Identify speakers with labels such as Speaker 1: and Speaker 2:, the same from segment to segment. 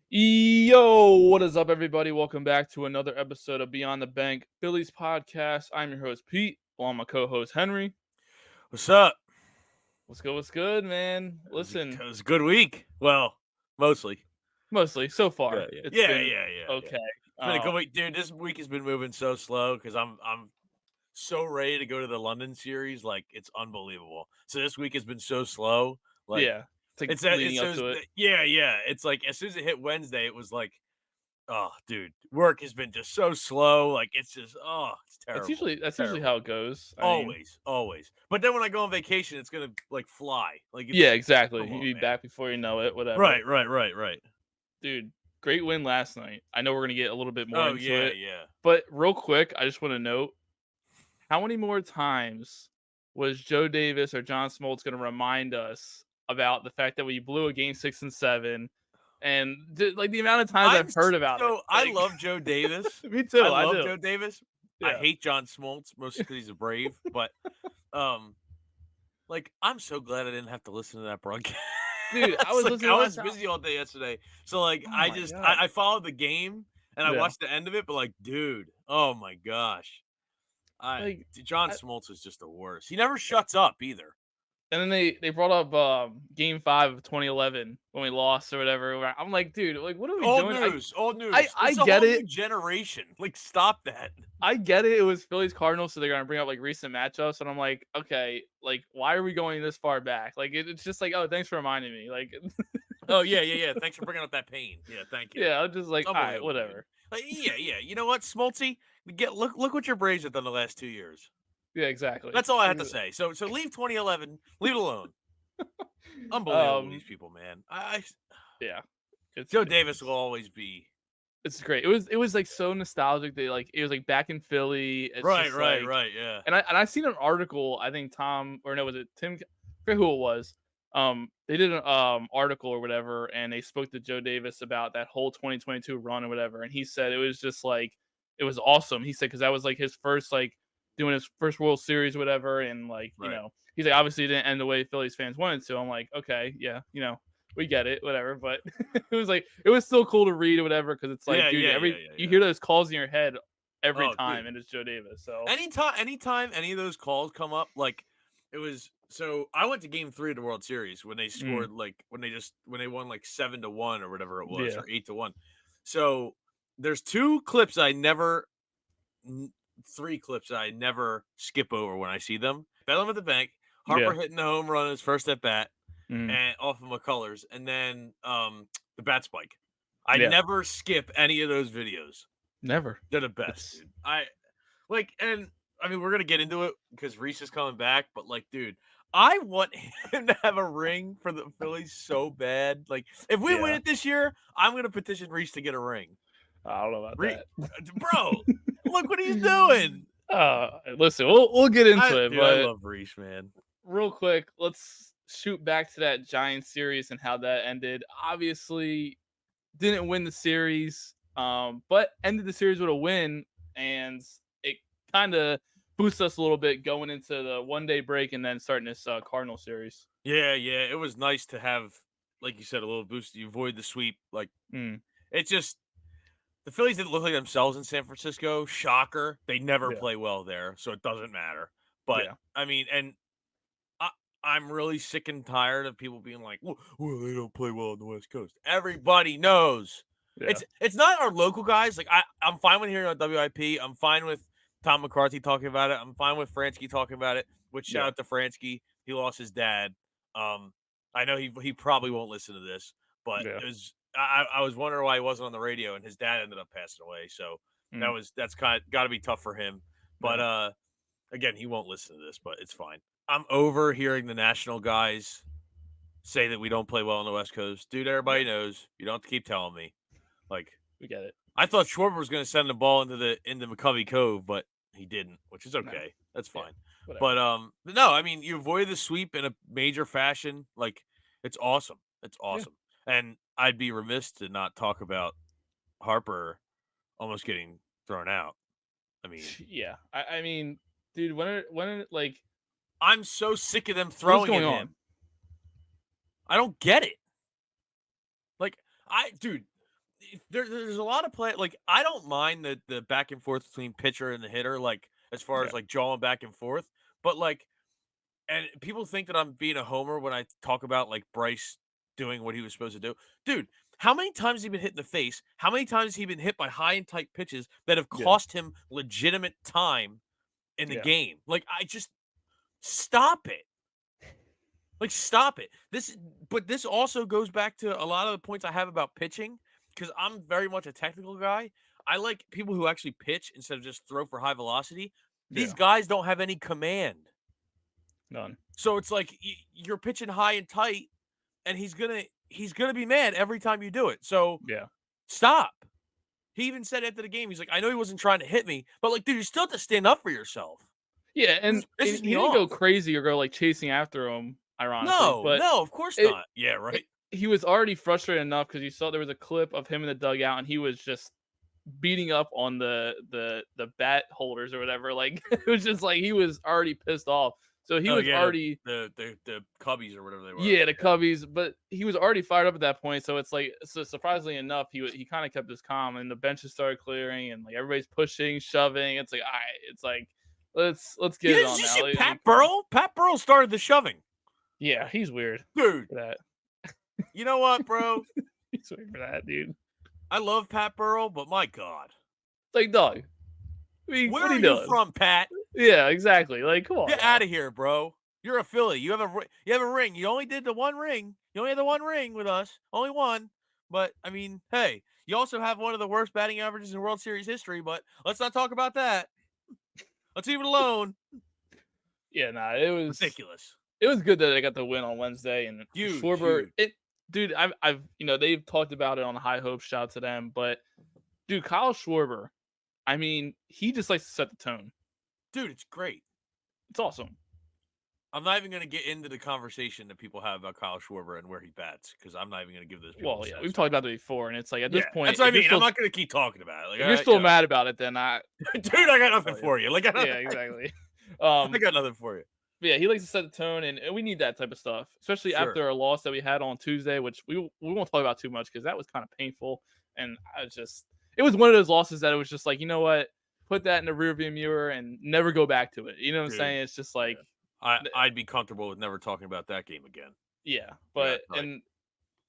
Speaker 1: Yo, what is up, everybody? Welcome back to another episode of Beyond the Bank Phillies podcast. I'm your host, Pete, along with my co-host, Henry.
Speaker 2: What's up?
Speaker 1: What's good? What's good, man?
Speaker 2: It was,
Speaker 1: Listen,
Speaker 2: it was a good week. Well, mostly.
Speaker 1: mostly so
Speaker 2: Yeah,
Speaker 1: far,
Speaker 2: yeah,
Speaker 1: it's
Speaker 2: yeah,
Speaker 1: been
Speaker 2: yeah, yeah, yeah.
Speaker 1: okay.
Speaker 2: It's been a good week, dude. This week has been moving so slow because I'm so ready to go to the London series. Like it's unbelievable. So this week has been so slow. Like
Speaker 1: Yeah, it's like
Speaker 2: it's
Speaker 1: leading up
Speaker 2: so
Speaker 1: to it.
Speaker 2: yeah, yeah. It's like as soon as it hit Wednesday, it was like, oh, dude, work has been just so slow. Like it's
Speaker 1: That's
Speaker 2: terrible,
Speaker 1: usually that's usually
Speaker 2: terrible.
Speaker 1: how it goes. I mean,
Speaker 2: Always, always. But then when I go on vacation, it's gonna like fly. Like
Speaker 1: yeah,
Speaker 2: it's
Speaker 1: exactly.
Speaker 2: come
Speaker 1: You'll
Speaker 2: on,
Speaker 1: be
Speaker 2: man.
Speaker 1: back before you know it. Whatever,
Speaker 2: Right, right, right, right.
Speaker 1: dude. Great win last night. I know we're gonna get a little bit more
Speaker 2: Oh
Speaker 1: into
Speaker 2: yeah,
Speaker 1: it,
Speaker 2: yeah.
Speaker 1: but real quick, I just want to note. How many more times was Joe Davis or John Smoltz going to remind us about the fact that we blew a game 6 and 7 and like the amount of times I've heard about it?
Speaker 2: I
Speaker 1: Like
Speaker 2: love Joe Davis.
Speaker 1: me
Speaker 2: I
Speaker 1: too, I
Speaker 2: love
Speaker 1: do.
Speaker 2: Joe Davis. I
Speaker 1: Yeah.
Speaker 2: hate John Smoltz mostly because he's a Brave, but um, like I'm so glad I didn't have to listen to that broadcast.
Speaker 1: Dude, I was
Speaker 2: Like
Speaker 1: listening
Speaker 2: I
Speaker 1: to that
Speaker 2: was
Speaker 1: sound.
Speaker 2: busy all day yesterday, so like
Speaker 1: Oh my god.
Speaker 2: I followed the game and I
Speaker 1: Yeah.
Speaker 2: watched the end of it, but like, dude, oh my gosh,
Speaker 1: Like
Speaker 2: John
Speaker 1: I,
Speaker 2: Smoltz is just the worst. He never shuts up either.
Speaker 1: and then they brought up game 5 of 2011 when we lost or whatever. I'm like, dude, like what are we
Speaker 2: Old
Speaker 1: doing? I
Speaker 2: news, old
Speaker 1: I
Speaker 2: news.
Speaker 1: I
Speaker 2: This is a
Speaker 1: get
Speaker 2: whole
Speaker 1: it.
Speaker 2: new generation. Like, stop that.
Speaker 1: I get it. It was Phillies Cardinals, so they're gonna bring up like recent matchups, and I'm like, okay, like why are we going this far back? Like it's just like, oh, thanks for reminding me. Like,
Speaker 2: Oh yeah, yeah, yeah. Thanks for bringing up that pain. Yeah, thank you.
Speaker 1: yeah, I'm just
Speaker 2: It's
Speaker 1: like, all right,
Speaker 2: unbelievable, dude.
Speaker 1: whatever.
Speaker 2: Like, yeah, yeah. You know what, Smoltzy? Look what your Braves have done the last 2 years.
Speaker 1: Yeah, exactly.
Speaker 2: That's all I have to say. So leave 2011, leave it alone. Unbelievable,
Speaker 1: Um,
Speaker 2: these people, man.
Speaker 1: yeah, it's
Speaker 2: Joe
Speaker 1: it's
Speaker 2: Davis will always be
Speaker 1: it's great. It was like so nostalgic. They like it was like back in Philly. It's
Speaker 2: right,
Speaker 1: just
Speaker 2: right,
Speaker 1: like,
Speaker 2: right. Yeah,
Speaker 1: and I seen an article. I think Tom or no, was it Tim? I forget who it was. They did an article or whatever, and they spoke to Joe Davis about that whole 2022 run or whatever, and he said it was just like it was awesome. He said because that was like his first like doing his first World Series or whatever, and like
Speaker 2: right.
Speaker 1: he's like obviously it didn't end the way Phillies fans wanted to. I'm like okay, yeah, we get it, whatever. But it was like it was still cool to read or whatever because it's like,
Speaker 2: Yeah,
Speaker 1: dude,
Speaker 2: yeah, yeah, yeah,
Speaker 1: you
Speaker 2: yeah.
Speaker 1: hear those calls in your head every
Speaker 2: Oh,
Speaker 1: time,
Speaker 2: dude.
Speaker 1: and it's Joe Davis. So
Speaker 2: Anytime any of those calls come up, like it was. So I went to Game 3 of the World Series when they
Speaker 1: mm,
Speaker 2: scored like when they won like 7-1 or whatever it was
Speaker 1: yeah,
Speaker 2: or 8-1. So there's two clips I never, three clips I never skip over when I see them. Bellum at the bank, Harper
Speaker 1: yeah,
Speaker 2: hitting the home run his first at bat,
Speaker 1: mm,
Speaker 2: and off of McCullers, and then the bat spike. I
Speaker 1: yeah,
Speaker 2: never skip any of those videos.
Speaker 1: never.
Speaker 2: They're the best,
Speaker 1: It's
Speaker 2: dude. And I mean, we're gonna get into it because Reese is coming back, but like, dude, I want him to have a ring for the Phillies so bad. Like, if we win
Speaker 1: yeah.
Speaker 2: it this year, I'm gonna petition Reese to get a ring.
Speaker 1: I don't know about
Speaker 2: Re-
Speaker 1: that.
Speaker 2: Bro, look what he's doing.
Speaker 1: Listen, we'll get into it,
Speaker 2: I
Speaker 1: but
Speaker 2: love Reese, man.
Speaker 1: real quick, let's shoot back to that Giants series and how that ended. Obviously, didn't win the series, but ended the series with a win, and it kind of boosts us a little bit going into the 1 day break and then starting this Cardinal series.
Speaker 2: Yeah, yeah, it was nice to have, like you said, a little boost. You avoid the sweep. Like,
Speaker 1: Mm,
Speaker 2: it just the Phillies didn't look like themselves in San Francisco. Shocker. They never
Speaker 1: yeah,
Speaker 2: play well there, so it doesn't matter. But
Speaker 1: yeah,
Speaker 2: I mean, and I, I'm really sick and tired of people being like, well, they don't play well on the West Coast. Everybody knows.
Speaker 1: yeah,
Speaker 2: It's not our local guys. Like I'm fine with hearing on WIP. I'm fine with Tom McCarthy talking about it. I'm fine with Fransky talking about it. Which shout
Speaker 1: yeah,
Speaker 2: out to Fransky. He lost his dad. Um, I know he probably won't listen to this, but
Speaker 1: yeah.
Speaker 2: it was I was wondering why he wasn't on the radio, and his dad ended up passing away. So
Speaker 1: Mm,
Speaker 2: that's kind of got to be tough for him. But
Speaker 1: yeah.
Speaker 2: again, he won't listen to this, but it's fine. I'm over hearing the national guys say that we don't play well on the West Coast. Dude,
Speaker 1: Yeah,
Speaker 2: everybody knows. You don't have to keep telling me. Like,
Speaker 1: we get it.
Speaker 2: I thought Schwarber was going to send the ball into McCovey Cove, but he didn't, which is
Speaker 1: No,
Speaker 2: okay. That's
Speaker 1: yeah,
Speaker 2: fine.
Speaker 1: whatever.
Speaker 2: But no, I mean, you avoid the sweep in a major fashion. Like, it's awesome. It's
Speaker 1: Yeah,
Speaker 2: awesome. And I'd be remiss to not talk about Harper almost getting thrown out. I mean,
Speaker 1: yeah. I mean, dude, like
Speaker 2: I'm so sick of them
Speaker 1: what's
Speaker 2: throwing at
Speaker 1: going on?
Speaker 2: him. I don't get it. Like, dude, there's a lot of play. Like, I don't mind the back and forth between pitcher and the hitter, like, as far
Speaker 1: Yeah,
Speaker 2: as, like, jawing back and forth, but, like, and people think that I'm being a homer when I talk about, like, Bryce doing what he was supposed to do. Dude, how many times has he been hit in the face? How many times has he been hit by high and tight pitches that have
Speaker 1: yeah,
Speaker 2: cost him legitimate time in the
Speaker 1: yeah,
Speaker 2: game? Like, I just stop it. Like, stop it. But this also goes back to a lot of the points I have about pitching because I'm very much a technical guy. I like people who actually pitch instead of just throw for high velocity. These
Speaker 1: yeah.
Speaker 2: guys don't have any command.
Speaker 1: None.
Speaker 2: So it's like you're pitching high and tight, and he's gonna be mad every time you do it. So
Speaker 1: Yeah,
Speaker 2: stop. He even said after the game, he's like, "I know he wasn't trying to hit me, but like, dude, you still have to stand up for yourself."
Speaker 1: yeah,
Speaker 2: This
Speaker 1: and
Speaker 2: pisses
Speaker 1: he
Speaker 2: me
Speaker 1: didn't go
Speaker 2: off.
Speaker 1: crazy or go like chasing after him, ironically,
Speaker 2: No,
Speaker 1: but
Speaker 2: no, of course
Speaker 1: it,
Speaker 2: not. Yeah,
Speaker 1: it
Speaker 2: right.
Speaker 1: he was already frustrated enough because you saw there was a clip of him in the dugout and he was just beating up on the bat holders or whatever. Like it was just like he was already pissed off. So he
Speaker 2: Oh
Speaker 1: was
Speaker 2: yeah,
Speaker 1: already
Speaker 2: the Cubbies or whatever they were.
Speaker 1: yeah, the Cubbies, but he was already fired up at that point. So it's like so surprisingly enough, he kind of kept his calm and the benches started clearing and like everybody's pushing, shoving. It's like all right, it's like let's
Speaker 2: You
Speaker 1: get it
Speaker 2: didn't
Speaker 1: on
Speaker 2: you
Speaker 1: now.
Speaker 2: see
Speaker 1: Like,
Speaker 2: Pat
Speaker 1: come on.
Speaker 2: Burrell? Pat Burrell started the shoving.
Speaker 1: Yeah, he's weird
Speaker 2: Dude,
Speaker 1: for that.
Speaker 2: you know what, bro?
Speaker 1: He's weird for that, dude.
Speaker 2: I love Pat Burrell, but my God.
Speaker 1: It's like dog. I mean,
Speaker 2: Where
Speaker 1: what are
Speaker 2: are
Speaker 1: you
Speaker 2: you
Speaker 1: doing?
Speaker 2: from, Pat?
Speaker 1: Yeah, exactly. Like, come on
Speaker 2: Get out
Speaker 1: now.
Speaker 2: of here, bro. You're a Philly. You have a ring. You only did the one ring. You only had the one ring with us. Only one. But I mean, hey, you also have one of the worst batting averages in World Series history, but let's not talk about that. Let's leave it alone.
Speaker 1: Yeah, nah,
Speaker 2: Ridiculous.
Speaker 1: it was good that I got the win on Wednesday and
Speaker 2: Huge,
Speaker 1: Schwarber.
Speaker 2: huge.
Speaker 1: It, dude, I've they've talked about it on High Hopes. Shout out to them, but dude, Kyle Schwarber. I mean, he just likes to set the tone.
Speaker 2: Dude, it's great.
Speaker 1: It's awesome.
Speaker 2: I'm not even going to get into the conversation that people have about Kyle Schwarber and where he bats because I'm not even going to give those people
Speaker 1: Well,
Speaker 2: the
Speaker 1: yeah, we've talked
Speaker 2: satisfaction.
Speaker 1: about it before, and it's like at
Speaker 2: Yeah,
Speaker 1: this point,
Speaker 2: that's what I mean. I'm not going to keep talking about it. Like,
Speaker 1: if you're
Speaker 2: you
Speaker 1: still
Speaker 2: know,
Speaker 1: mad about it, then
Speaker 2: dude, I got nothing
Speaker 1: oh, yeah,
Speaker 2: for you. Like, I,
Speaker 1: yeah,
Speaker 2: don't,
Speaker 1: exactly.
Speaker 2: I got nothing for you.
Speaker 1: But yeah, he likes to set the tone, and we need that type of stuff, especially
Speaker 2: Sure.
Speaker 1: after a loss that we had on Tuesday, which we won't talk about too much because that was kind of painful. And I was just, it was one of those losses that it was just like, you know what, put that in the rearview mirror and never go back to it. You know what I'm
Speaker 2: Dude,
Speaker 1: saying? It's just
Speaker 2: yeah.
Speaker 1: like,
Speaker 2: I'd be comfortable with never talking about that game again.
Speaker 1: yeah,
Speaker 2: I got
Speaker 1: but
Speaker 2: to tell you.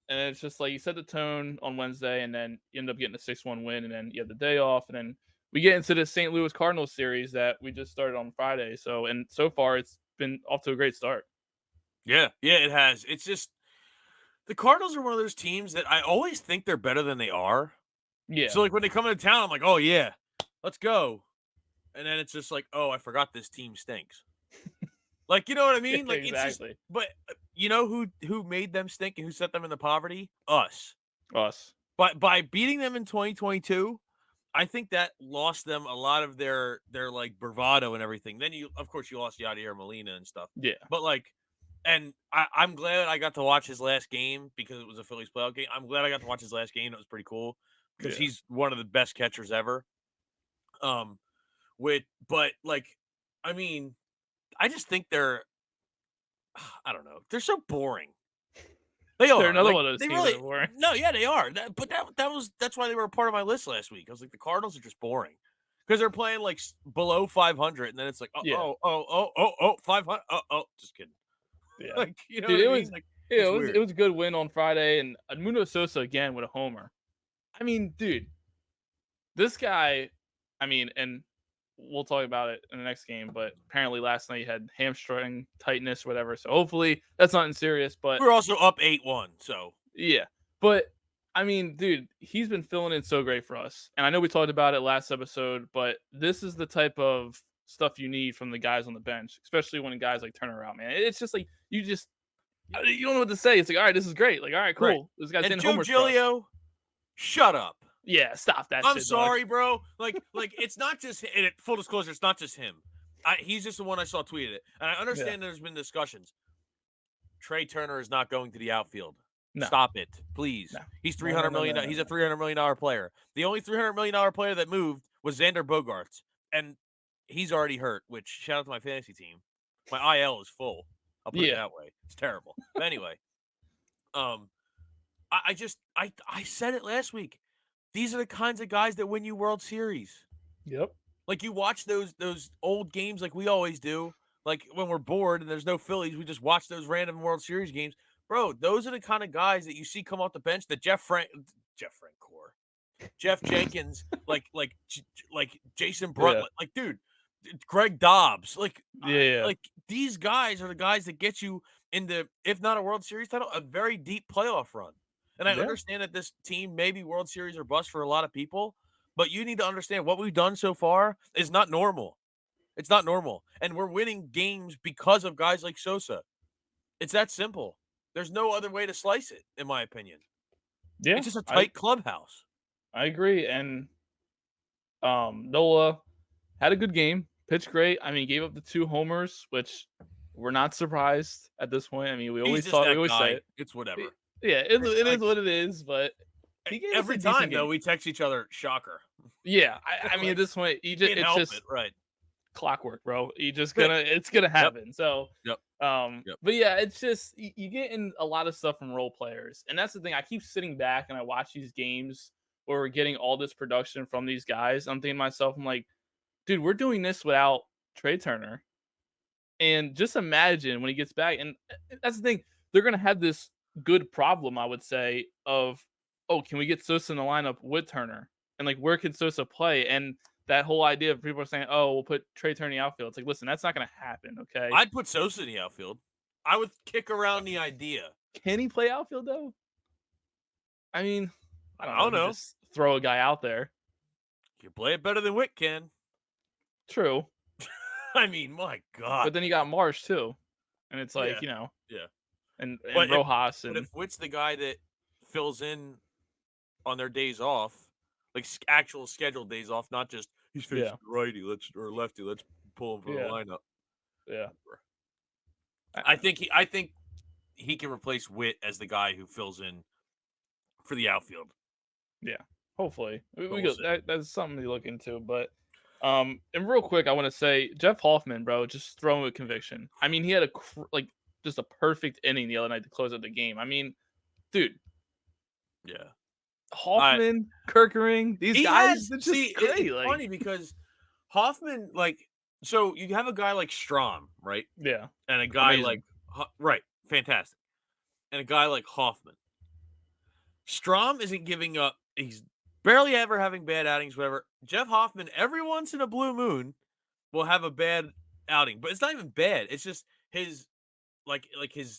Speaker 1: and it's just like you set the tone on Wednesday, and then you end up getting a 6-1 win, and then you have the day off, and then we get into the St. Louis Cardinals series that we just started on Friday. So and so far it's been off to a great start.
Speaker 2: Yeah, yeah, it has. It's just the Cardinals are one of those teams that I always think they're better than they are.
Speaker 1: Yeah,
Speaker 2: So, like, when they come into town, I'm like, oh, yeah, let's go. And then it's just like, oh, I forgot this team stinks. Like, you know what I
Speaker 1: yeah,
Speaker 2: mean? Like, it's just,
Speaker 1: exactly.
Speaker 2: but you know who made them stink and who set them into poverty? Us.
Speaker 1: Us.
Speaker 2: But by beating them in 2022, I think that lost them a lot of their like bravado and everything. Then you, of course, you lost Yadier Molina and stuff.
Speaker 1: Yeah.
Speaker 2: But like, and I'm glad I got to watch his last game because it was a Phillies playoff game. I'm glad I got to watch his last game. It was pretty cool because
Speaker 1: Yeah.
Speaker 2: he's one of the best catchers ever. Um, but like, I mean, I just think they're, I don't know, they're so boring. They
Speaker 1: They're
Speaker 2: are
Speaker 1: another
Speaker 2: like
Speaker 1: one of those
Speaker 2: they
Speaker 1: teams that
Speaker 2: really
Speaker 1: are boring.
Speaker 2: no, yeah, they are. That's why they were a part of my list last week. I was like, the Cardinals are just boring because they're playing like below 500, and then it's like,
Speaker 1: Yeah.
Speaker 2: 500. Just kidding.
Speaker 1: Yeah.
Speaker 2: Like, you know
Speaker 1: Dude,
Speaker 2: what I mean? Like, it's
Speaker 1: it
Speaker 2: weird.
Speaker 1: was a good win on Friday and Edmundo Sosa again with a homer. I mean, dude, this guy, I mean, and we'll talk about it in the next game, but apparently last night he had hamstring tightness, whatever. So hopefully that's nothing serious. But
Speaker 2: We're also up 8-1, so
Speaker 1: yeah. But I mean, dude, he's been filling in so great for us. And I know we talked about it last episode, but this is the type of stuff you need from the guys on the bench, especially when guys like turn around, man. It's just like you don't know what to say. It's like, all right, this is great. Like, all right,
Speaker 2: right.
Speaker 1: cool. This guy's
Speaker 2: And
Speaker 1: hitting
Speaker 2: Joe
Speaker 1: homers for us.
Speaker 2: Giglio, shut up.
Speaker 1: Yeah, stop that
Speaker 2: I'm
Speaker 1: shit, dog.
Speaker 2: sorry, bro. Like it's not just full disclosure, it's not just him. He's just the one I saw tweeted it, and I
Speaker 1: Yeah.
Speaker 2: understand there's been discussions. Trey Turner is not going to the outfield.
Speaker 1: No.
Speaker 2: Stop it, please.
Speaker 1: No.
Speaker 2: He's
Speaker 1: No, no,
Speaker 2: $300
Speaker 1: no,
Speaker 2: million.
Speaker 1: no, no,
Speaker 2: He's a
Speaker 1: no.
Speaker 2: $300 million player. The only $300 million player that moved was Xander Bogaerts, and he's already hurt. Which shout out to my fantasy team. My IL is full. I'll put it
Speaker 1: Yeah.
Speaker 2: that way. It's terrible. But anyway, I said it last week. these are the kinds of guys that win you World Series.
Speaker 1: Yep.
Speaker 2: Like, you watch those old games like we always do. Like, when we're bored and there's no Phillies, we just watch those random World Series games. Bro, those are the kind of guys that you see come off the bench that Jeff Jenkins, like Jason
Speaker 1: Yeah.
Speaker 2: Brunt, like, dude, Greg Dobbs,
Speaker 1: Yeah.
Speaker 2: like these guys are the guys that get you into, if not a World Series title, a very deep playoff run. And I
Speaker 1: Yeah.
Speaker 2: understand that this team may be World Series or bust for a lot of people, but you need to understand what we've done so far is not normal. It's not normal. And we're winning games because of guys like Sosa. It's that simple. There's no other way to slice it, in my opinion.
Speaker 1: Yeah.
Speaker 2: It's just a
Speaker 1: I
Speaker 2: tight clubhouse.
Speaker 1: I agree. And Nola had a good game, pitched great. I mean, he gave up the 2 homers, which we're not surprised at this point. I mean, we
Speaker 2: He's
Speaker 1: always
Speaker 2: just
Speaker 1: talk, we
Speaker 2: that
Speaker 1: always say
Speaker 2: guy.
Speaker 1: it.
Speaker 2: It's whatever.
Speaker 1: Yeah, it
Speaker 2: Like,
Speaker 1: is what it is. But he gave us a
Speaker 2: every
Speaker 1: decent
Speaker 2: time,
Speaker 1: game.
Speaker 2: though, we text each other, shocker.
Speaker 1: Yeah, I mean,
Speaker 2: Like,
Speaker 1: at this point,
Speaker 2: can't
Speaker 1: it's
Speaker 2: help
Speaker 1: just
Speaker 2: it. Right.
Speaker 1: clockwork, bro.
Speaker 2: Yep.
Speaker 1: It's gonna happen. So,
Speaker 2: Yep. Yep.
Speaker 1: but yeah, it's just you get in a lot of stuff from role players, and that's the thing. I keep sitting back and I watch these games where we're getting all this production from these guys. I'm thinking to myself, I'm like, dude, we're doing this without Trey Turner, and just imagine when he gets back. And that's the thing. They're gonna have this good problem, I would say, of oh, can we get Sosa in the lineup with Turner? And like, where can Sosa play? And that whole idea of people are saying, "Oh, we'll put Trey Turner in the outfield." It's like, listen, that's not going to happen. Okay,
Speaker 2: I'd put Sosa in the outfield. I would kick around the idea.
Speaker 1: can he play outfield though? I mean, I
Speaker 2: I
Speaker 1: don't
Speaker 2: don't
Speaker 1: know.
Speaker 2: know.
Speaker 1: Just throw a guy out there.
Speaker 2: You play it better than Wick can.
Speaker 1: True,
Speaker 2: I mean, my God.
Speaker 1: but then you got Marsh too, and it's like
Speaker 2: Yeah.
Speaker 1: yeah,
Speaker 2: Yeah.
Speaker 1: and
Speaker 2: But
Speaker 1: Rojas
Speaker 2: But
Speaker 1: and
Speaker 2: if Witt's the guy that fills in on their days off, like actual scheduled days off, not just he's facing
Speaker 1: yeah,
Speaker 2: righty, or lefty, let's pull him from the
Speaker 1: yeah,
Speaker 2: lineup.
Speaker 1: yeah.
Speaker 2: I think he can replace Witt as the guy who fills in for the outfield.
Speaker 1: Yeah, hopefully we
Speaker 2: We'll
Speaker 1: go.
Speaker 2: see.
Speaker 1: That's something to look into. But and real quick, I want to say Jeff Hoffman, bro, just throwing with conviction. I mean, he had like just a perfect inning the other night to close out the game. I mean, dude,
Speaker 2: Yeah.
Speaker 1: Hoffman, Kirkering, these
Speaker 2: He
Speaker 1: guys,
Speaker 2: has
Speaker 1: it's just great.
Speaker 2: it's
Speaker 1: Like,
Speaker 2: funny because Hoffman, like, so you have a guy like Strom, right?
Speaker 1: yeah,
Speaker 2: And a guy
Speaker 1: amazing.
Speaker 2: like right, fantastic. And a guy like Hoffman. Strom isn't giving up. He's barely ever having bad outings, whatever. Jeff Hoffman, every once in a blue moon, will have a bad outing, but it's not even bad. It's just his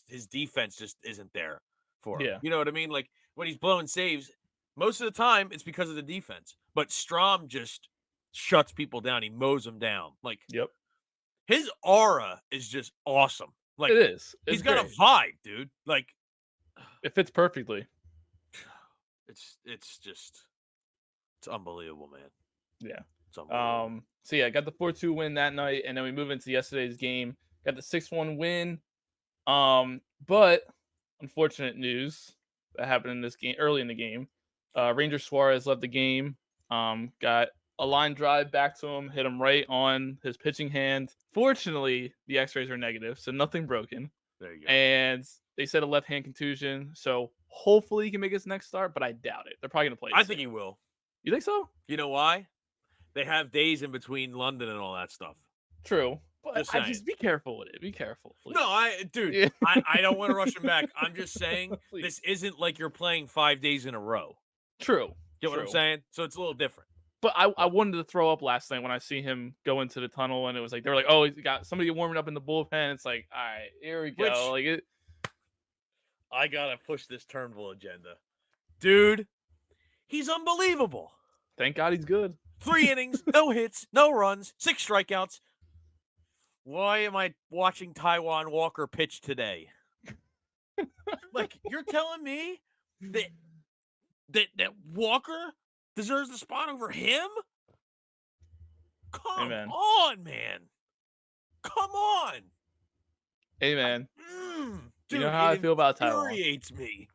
Speaker 2: his defense just isn't there for him.
Speaker 1: Yeah,
Speaker 2: You know what I mean? Like, when he's blowing saves, most of the time it's because of the defense. But Strom just shuts people down. He mows them down. Like,
Speaker 1: yep,
Speaker 2: his aura is just awesome.
Speaker 1: it
Speaker 2: Like,
Speaker 1: is. It's
Speaker 2: he's got
Speaker 1: great.
Speaker 2: a vibe, dude. Like,
Speaker 1: It fits perfectly.
Speaker 2: it's just it's unbelievable, man.
Speaker 1: Yeah.
Speaker 2: It's unbelievable.
Speaker 1: So yeah, got the 4-2 win that night, and then we move into yesterday's game. Got the 6-1 win. But unfortunate news that happened in this game early in the game. Ranger Suarez left the game. Got a line drive back to him, hit him right on his pitching hand. Fortunately, the X-rays are negative, so nothing broken.
Speaker 2: There you go.
Speaker 1: And they said a left hand contusion, so hopefully he can make his next start, but I doubt it. They're probably gonna play.
Speaker 2: I think he will.
Speaker 1: You think so?
Speaker 2: You know why? They have days in between London and all that stuff.
Speaker 1: True. But
Speaker 2: Just
Speaker 1: I
Speaker 2: saying.
Speaker 1: just be careful with it. Be careful. Please.
Speaker 2: No, dude,
Speaker 1: Yeah.
Speaker 2: I don't want to rush him back. I'm just saying
Speaker 1: Please.
Speaker 2: this isn't like you're playing 5 days in a row.
Speaker 1: True.
Speaker 2: Get what I'm
Speaker 1: True.
Speaker 2: saying? So it's a little different.
Speaker 1: But I wanted to throw up last night when I see him go into the tunnel, and it was like they were like, "Oh, he's got somebody warming up in the bullpen." It's like, all right, here we go.
Speaker 2: Which- I gotta push this Turnbull agenda, dude. He's unbelievable.
Speaker 1: Thank God he's good.
Speaker 2: 3 innings, no hits, no runs, 6 strikeouts. Why am I watching Taiwan Walker pitch today? Like, you're telling me that Walker deserves the spot over him? Come
Speaker 1: Amen.
Speaker 2: on, man. Come on.
Speaker 1: Hey man,
Speaker 2: Dude,
Speaker 1: you know how I feel about Taiwan.
Speaker 2: It infuriates me.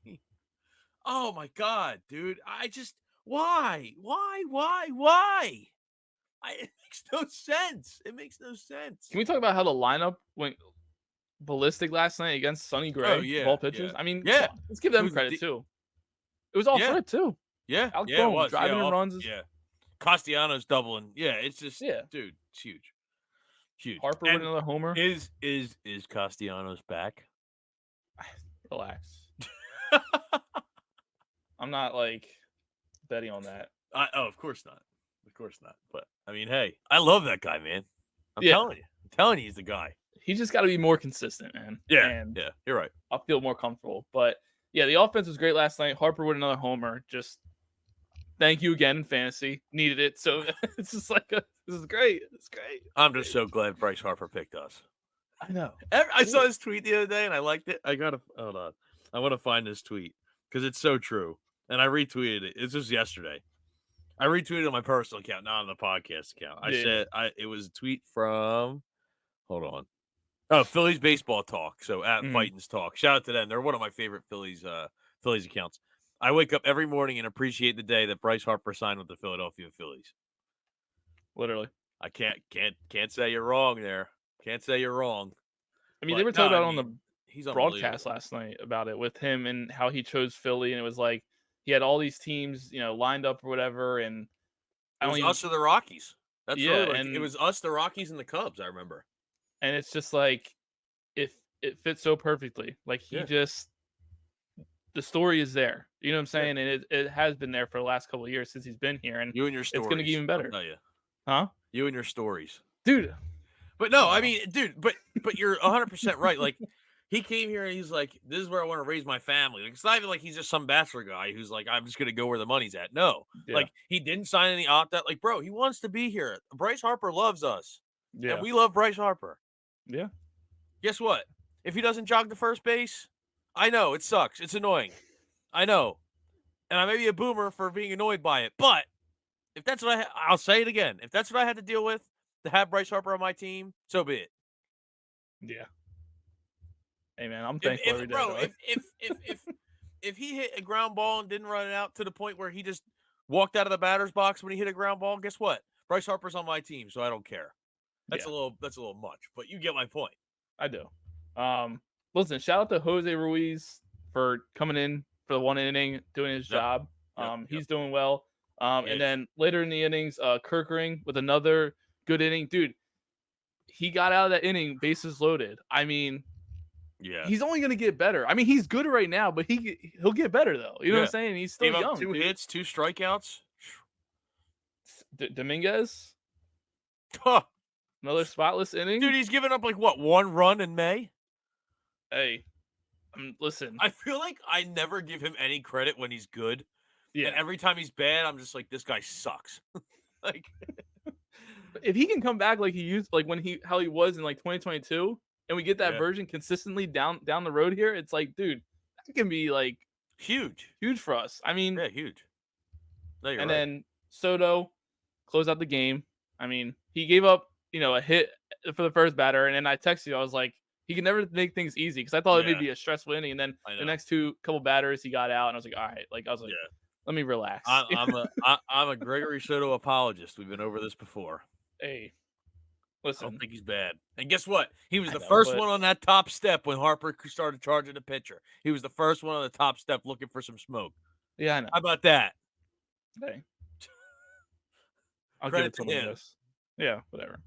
Speaker 2: Oh my God, dude. Why? It makes no sense. It makes no sense.
Speaker 1: Can we talk about how the lineup went ballistic last night against Sonny Gray?
Speaker 2: Oh, yeah,
Speaker 1: Ball pitchers.
Speaker 2: yeah.
Speaker 1: I mean,
Speaker 2: Yeah.
Speaker 1: come on, let's give them
Speaker 2: Who's
Speaker 1: credit
Speaker 2: the-
Speaker 1: too. It was all
Speaker 2: Yeah.
Speaker 1: Fred too.
Speaker 2: Yeah,
Speaker 1: Alex
Speaker 2: yeah, it
Speaker 1: Bohm
Speaker 2: was. Yeah,
Speaker 1: driving in runs is
Speaker 2: Castellanos doubling. Yeah, it's just,
Speaker 1: yeah.
Speaker 2: dude, it's huge, huge.
Speaker 1: Harper with
Speaker 2: And
Speaker 1: another homer.
Speaker 2: is Castellanos back?
Speaker 1: Relax. I'm not like betting on that.
Speaker 2: Of course not, of course not. But I mean, hey, I love that guy, man.
Speaker 1: Yeah,
Speaker 2: I'm telling you, he's the guy.
Speaker 1: he just got to be more consistent, man.
Speaker 2: Yeah,
Speaker 1: And
Speaker 2: yeah, you're right.
Speaker 1: I'll feel more comfortable. But yeah, the offense was great last night. Harper with another homer. Just thank you again in fantasy. Needed it. So it's just like this is great. It's great.
Speaker 2: I'm just so glad Bryce Harper picked us.
Speaker 1: I know.
Speaker 2: I saw his tweet the other day and I liked it. I gotta hold on. I want to find this tweet because it's so true. And I retweeted it. It's just yesterday. I retweeted on my personal account, not on the podcast account. I
Speaker 1: Yeah.
Speaker 2: said it was a tweet from hold on. Oh, Phillies baseball talk. So at Fightins Talk. Shout out to them. They're one of my favorite Phillies accounts. I wake up every morning and appreciate the day that Bryce Harper signed with the Philadelphia Phillies.
Speaker 1: Literally.
Speaker 2: I can't say you're wrong there. Can't say you're wrong.
Speaker 1: I mean,
Speaker 2: But
Speaker 1: they were talking
Speaker 2: no,
Speaker 1: about
Speaker 2: I
Speaker 1: on
Speaker 2: mean, he's
Speaker 1: the broadcast
Speaker 2: unbelievable.
Speaker 1: last night about it with him and how he chose Philly, and it was like he had all these teams, lined up or whatever, and
Speaker 2: It
Speaker 1: I don't
Speaker 2: was
Speaker 1: even
Speaker 2: us or the Rockies. That's
Speaker 1: yeah,
Speaker 2: really what it
Speaker 1: and
Speaker 2: was us, the Rockies, and the Cubs. I remember.
Speaker 1: and it's just like if it fits so perfectly. Like he
Speaker 2: Yeah,
Speaker 1: just the story is there. You know what I'm
Speaker 2: yeah.
Speaker 1: saying? And it has been there for the last couple of years since he's been here, and
Speaker 2: You and your
Speaker 1: it's gonna get
Speaker 2: stories.
Speaker 1: even
Speaker 2: I'll
Speaker 1: better.
Speaker 2: tell you.
Speaker 1: Huh?
Speaker 2: You and your stories.
Speaker 1: Dude.
Speaker 2: But no, I
Speaker 1: Wow.
Speaker 2: mean, dude, but you're 100% right. Like he came here and he's like, "This is where I want to raise my family." Like it's not even like he's just some bachelor guy who's like, "I'm just gonna go where the money's at." No,
Speaker 1: Yeah.
Speaker 2: like he didn't sign any opt out. Like, bro, he wants to be here. Bryce Harper loves us, and
Speaker 1: Yeah.
Speaker 2: we love Bryce Harper.
Speaker 1: Yeah.
Speaker 2: Guess what? If he doesn't jog to first base, I know it sucks. It's annoying. I know, and I may be a boomer for being annoyed by it, but if that's what I'll say it again. If that's what I had to deal with to have Bryce Harper on my team, so be it.
Speaker 1: Yeah. Hey man, I'm
Speaker 2: If
Speaker 1: thankful every day,
Speaker 2: bro,
Speaker 1: dog.
Speaker 2: if he hit a ground ball and didn't run it out to the point where he just walked out of the batter's box when he hit a ground ball, guess what? Bryce Harper's on my team, so I don't care. That's
Speaker 1: Yeah,
Speaker 2: a little much, but you get my point.
Speaker 1: I do. Listen, shout out to Jose Ruiz for coming in for the one inning, doing his
Speaker 2: Yep,
Speaker 1: job.
Speaker 2: yep.
Speaker 1: He's doing well.
Speaker 2: He
Speaker 1: And
Speaker 2: is.
Speaker 1: then later in the innings, Kirkering with another good inning. Dude, he got out of that inning, bases loaded. I mean,
Speaker 2: Yeah.
Speaker 1: he's only gonna get better. I mean, he's good right now, but he'll get better though. You know what I'm
Speaker 2: Yeah.
Speaker 1: saying? He's still
Speaker 2: Gave up
Speaker 1: young.
Speaker 2: 2
Speaker 1: Dude.
Speaker 2: hits, 2 strikeouts.
Speaker 1: Dominguez,
Speaker 2: Huh.
Speaker 1: another spotless inning.
Speaker 2: Dude, he's given up like what, 1 run in May?
Speaker 1: Hey, listen.
Speaker 2: I feel like I never give him any credit when he's good.
Speaker 1: Yeah.
Speaker 2: And every time he's bad, I'm just like, this guy sucks. Like
Speaker 1: if he can come back like he used, like how he was in like 2022, and we get that
Speaker 2: Yeah.
Speaker 1: version consistently down the road here, it's like, dude, that can be like
Speaker 2: huge
Speaker 1: for us. I mean,
Speaker 2: Yeah, huge. No, you're
Speaker 1: and
Speaker 2: right.
Speaker 1: then Soto closed out the game. I mean, he gave up, a hit for the first batter, and then I texted you, I was like, he can never make things easy because I thought it
Speaker 2: Yeah.
Speaker 1: may be a stressful inning, and then
Speaker 2: I
Speaker 1: the
Speaker 2: know.
Speaker 1: next couple batters he got out, and I was like, all right, like I was like,
Speaker 2: Yeah.
Speaker 1: let me relax.
Speaker 2: I'm a Gregory Soto apologist. We've been over this before.
Speaker 1: Hey,
Speaker 2: I don't
Speaker 1: listen,
Speaker 2: think he's bad. And guess what? He was
Speaker 1: I
Speaker 2: the
Speaker 1: know,
Speaker 2: first
Speaker 1: but
Speaker 2: one on that top step when Harper started charging the pitcher. He was the first one on the top step looking for some smoke.
Speaker 1: yeah, I know.
Speaker 2: How about that?
Speaker 1: Hey, I'll
Speaker 2: Credit
Speaker 1: give it
Speaker 2: to
Speaker 1: to
Speaker 2: him.
Speaker 1: this. Yeah, whatever.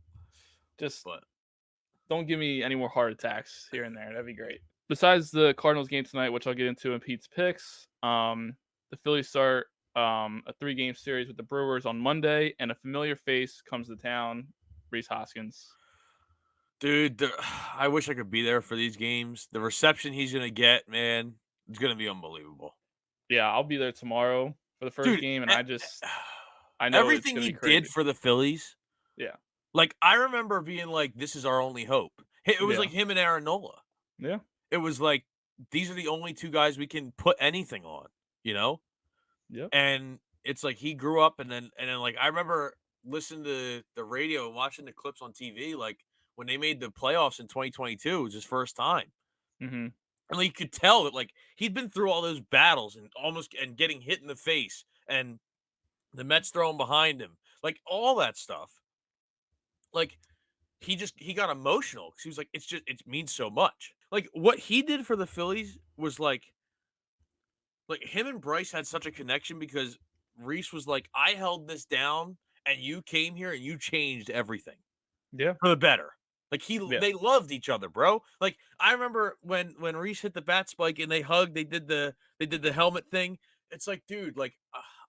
Speaker 1: Just
Speaker 2: But
Speaker 1: don't give me any more heart attacks here and there. That'd be great. Besides the Cardinals game tonight, which I'll get into in Pete's picks, the Phillies start a 3-game series with the Brewers on Monday, and a familiar face comes to town, Rhys Hoskins.
Speaker 2: dude, I wish I could be there for these games. The reception he's gonna get, man, it's gonna be unbelievable.
Speaker 1: Yeah, I'll be there tomorrow for the first
Speaker 2: Dude,
Speaker 1: game, and I know it's
Speaker 2: everything
Speaker 1: gonna
Speaker 2: he
Speaker 1: be crazy.
Speaker 2: did for the Phillies.
Speaker 1: Yeah.
Speaker 2: Like, I remember being like, "This is our only hope." It was
Speaker 1: Yeah.
Speaker 2: like him and Aaron Nola.
Speaker 1: Yeah.
Speaker 2: It was like, these are the only 2 guys we can put anything on, you know?
Speaker 1: Yep.
Speaker 2: And it's like he grew up and then like I remember listening to the radio and watching the clips on TV, like when they made the playoffs in 2022, it was his first time.
Speaker 1: Mm-hmm.
Speaker 2: And like, you could tell that like he'd been through all those battles and getting hit in the face and the Mets throwing behind him, like all that stuff. Like he got emotional because he was like, it means so much. Like what he did for the Phillies was like him and Bryce had such a connection because Reese was like, I held this down and you came here and you changed everything
Speaker 1: Yeah.
Speaker 2: for the better. Like
Speaker 1: Yeah.
Speaker 2: they loved each other, bro. Like I remember when Reese hit the bat spike and they hugged, they did the helmet thing. It's like, dude, like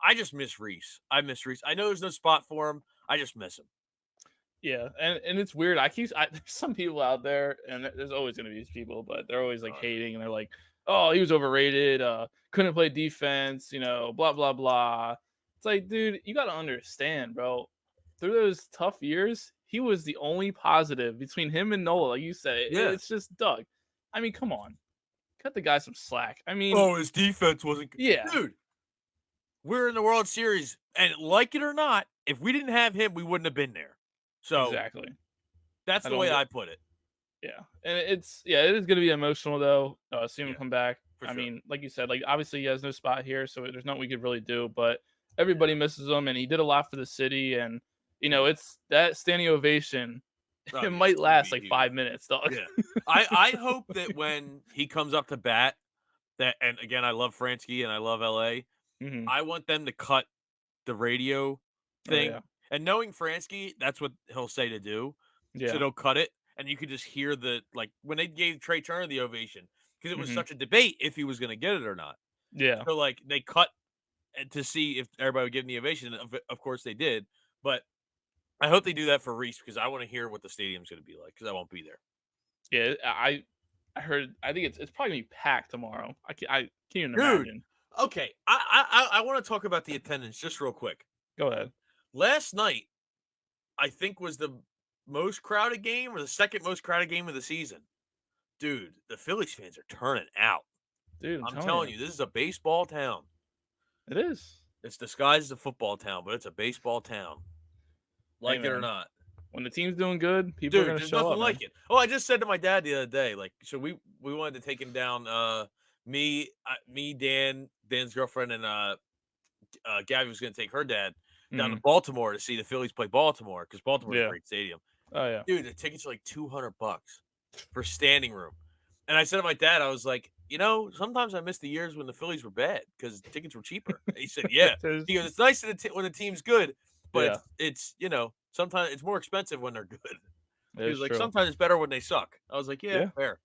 Speaker 2: I just miss Reese. I miss Reese. I know there's no spot for him. I just miss him.
Speaker 1: Yeah, and it's weird. There's some people out there, and there's always gonna be these people, but they're always like
Speaker 2: God.
Speaker 1: hating, and they're like, "Oh, he was overrated. Couldn't play defense. Blah blah blah." It's like, dude, you gotta understand, bro. Through those tough years, he was the only positive between him and Nola. Like you said,
Speaker 2: Yeah.
Speaker 1: it's just Doug. I mean, come on, cut the guy some slack. I mean,
Speaker 2: Oh, his defense wasn't good.
Speaker 1: yeah,
Speaker 2: Dude, we're in the World Series, and like it or not, if we didn't have him, we wouldn't have been there. So
Speaker 1: exactly.
Speaker 2: that's
Speaker 1: I
Speaker 2: the
Speaker 1: don't
Speaker 2: way
Speaker 1: get.
Speaker 2: I put it.
Speaker 1: Yeah, and it is gonna be emotional though. Seeing him
Speaker 2: Yeah,
Speaker 1: come back.
Speaker 2: for
Speaker 1: I
Speaker 2: sure.
Speaker 1: mean, like you said, like obviously he has no spot here, so there's nothing we could really do. But everybody misses him, and he did a lot for the city. And
Speaker 2: Yeah.
Speaker 1: it's that standing ovation.
Speaker 2: Oh,
Speaker 1: It
Speaker 2: yeah,
Speaker 1: might
Speaker 2: it's gonna
Speaker 1: last
Speaker 2: be
Speaker 1: like
Speaker 2: huge.
Speaker 1: 5 minutes, dog.
Speaker 2: Yeah. I hope that when he comes up to bat, that and again, I love Fransky and I love LA.
Speaker 1: Hmm.
Speaker 2: I want them to cut the radio
Speaker 1: Oh yeah,
Speaker 2: thing. And knowing Fransky, that's what he'll say to do. So
Speaker 1: yeah,
Speaker 2: they'll cut it, and you could just hear the like when they gave Trey Turner the ovation because it was
Speaker 1: hmm,
Speaker 2: such a debate if he was going to get it or not.
Speaker 1: yeah,
Speaker 2: So like they cut to see if everybody would give him the ovation. And of course they did, but I hope they do that for Reese because I want to hear what the stadium's going to be like because I won't be there.
Speaker 1: yeah. I heard. I think it's probably gonna be packed tomorrow. I can't even
Speaker 2: Dude,
Speaker 1: imagine.
Speaker 2: okay, I want to talk about the attendance just real quick.
Speaker 1: Go ahead,
Speaker 2: Last night, I think was the most crowded game or the second most crowded game of the season. Dude, the Phillies fans are turning out.
Speaker 1: dude. I'm
Speaker 2: I'm
Speaker 1: telling
Speaker 2: telling
Speaker 1: you,
Speaker 2: you, this is a baseball town.
Speaker 1: it is.
Speaker 2: It's disguised as a football town, but it's a baseball town.
Speaker 1: Hey
Speaker 2: Like it or
Speaker 1: man,
Speaker 2: not.
Speaker 1: when the team's doing good, people are
Speaker 2: Dude,
Speaker 1: gonna
Speaker 2: there's
Speaker 1: show
Speaker 2: nothing
Speaker 1: up, man.
Speaker 2: like it. Oh, I just said to my dad the other day, like, so we wanted to take him down. Me, Dan's girlfriend, and Gabby was going to take her dad down to
Speaker 1: Hmm.
Speaker 2: Baltimore to see the Phillies play Baltimore because Baltimore's a
Speaker 1: Yeah.
Speaker 2: great stadium.
Speaker 1: Oh yeah.
Speaker 2: Dude, the tickets are like $200 for standing room. And I said to my dad, I was like, sometimes I miss the years when the Phillies were bad because tickets were cheaper. And he said, yeah.
Speaker 1: There's-
Speaker 2: He goes, it's nice when the team's good, but
Speaker 1: yeah,
Speaker 2: it's sometimes it's more expensive when they're good. He was
Speaker 1: it's
Speaker 2: like,
Speaker 1: true.
Speaker 2: sometimes it's better when they suck. I was like, yeah,
Speaker 1: Yeah,
Speaker 2: fair.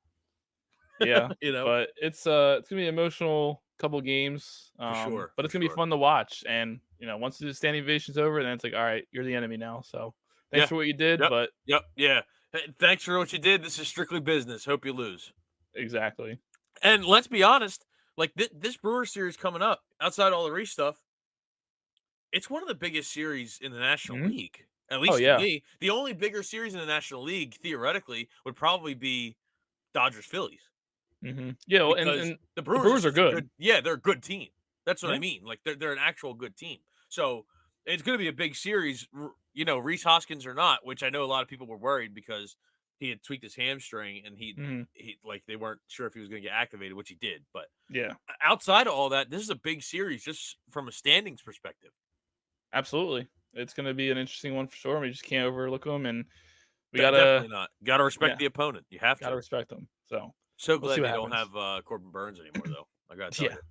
Speaker 1: yeah.
Speaker 2: you know,
Speaker 1: But it's gonna be an emotional couple games.
Speaker 2: for sure,
Speaker 1: But
Speaker 2: for
Speaker 1: it's gonna be
Speaker 2: sure.
Speaker 1: fun to watch. And once the standing ovation's over, then it's like, all right, you're the enemy now. So thanks
Speaker 2: Yeah.
Speaker 1: for what you did.
Speaker 2: Yep.
Speaker 1: But
Speaker 2: Yep. Yeah. Hey, thanks for what you did. This is strictly business. Hope you lose.
Speaker 1: exactly.
Speaker 2: And let's be honest, like this Brewer series coming up, outside all the Reese stuff, it's one of the biggest series in the National
Speaker 1: Hmm.
Speaker 2: League. At
Speaker 1: Oh
Speaker 2: least to
Speaker 1: yeah.
Speaker 2: me, the only bigger series in the National League theoretically would probably be Dodgers Phillies
Speaker 1: Yeah. Well, and
Speaker 2: because
Speaker 1: and
Speaker 2: the
Speaker 1: the
Speaker 2: Brewers are
Speaker 1: Brewers are
Speaker 2: such a
Speaker 1: good.
Speaker 2: good, yeah, they're a good team. That's what I
Speaker 1: Yeah.
Speaker 2: mean. Like they're an actual good team. So it's going to be a big series, Reese Hoskins or not, which I know a lot of people were worried because he had tweaked his hamstring and
Speaker 1: Hmm.
Speaker 2: he like they weren't sure if he was going to get activated, which he did. But
Speaker 1: Yeah.
Speaker 2: outside of all that, this is a big series just from a standings perspective.
Speaker 1: Absolutely. It's gonna be an interesting one for sure. We just can't overlook them, and we
Speaker 2: Definitely
Speaker 1: gotta
Speaker 2: not. Got to respect
Speaker 1: yeah,
Speaker 2: the opponent. You have
Speaker 1: gotta
Speaker 2: to.
Speaker 1: respect them. So
Speaker 2: So
Speaker 1: we'll see
Speaker 2: glad
Speaker 1: what
Speaker 2: they don't
Speaker 1: happens.
Speaker 2: have Corbin Burns anymore, though. I got to tell
Speaker 1: Yeah.
Speaker 2: you.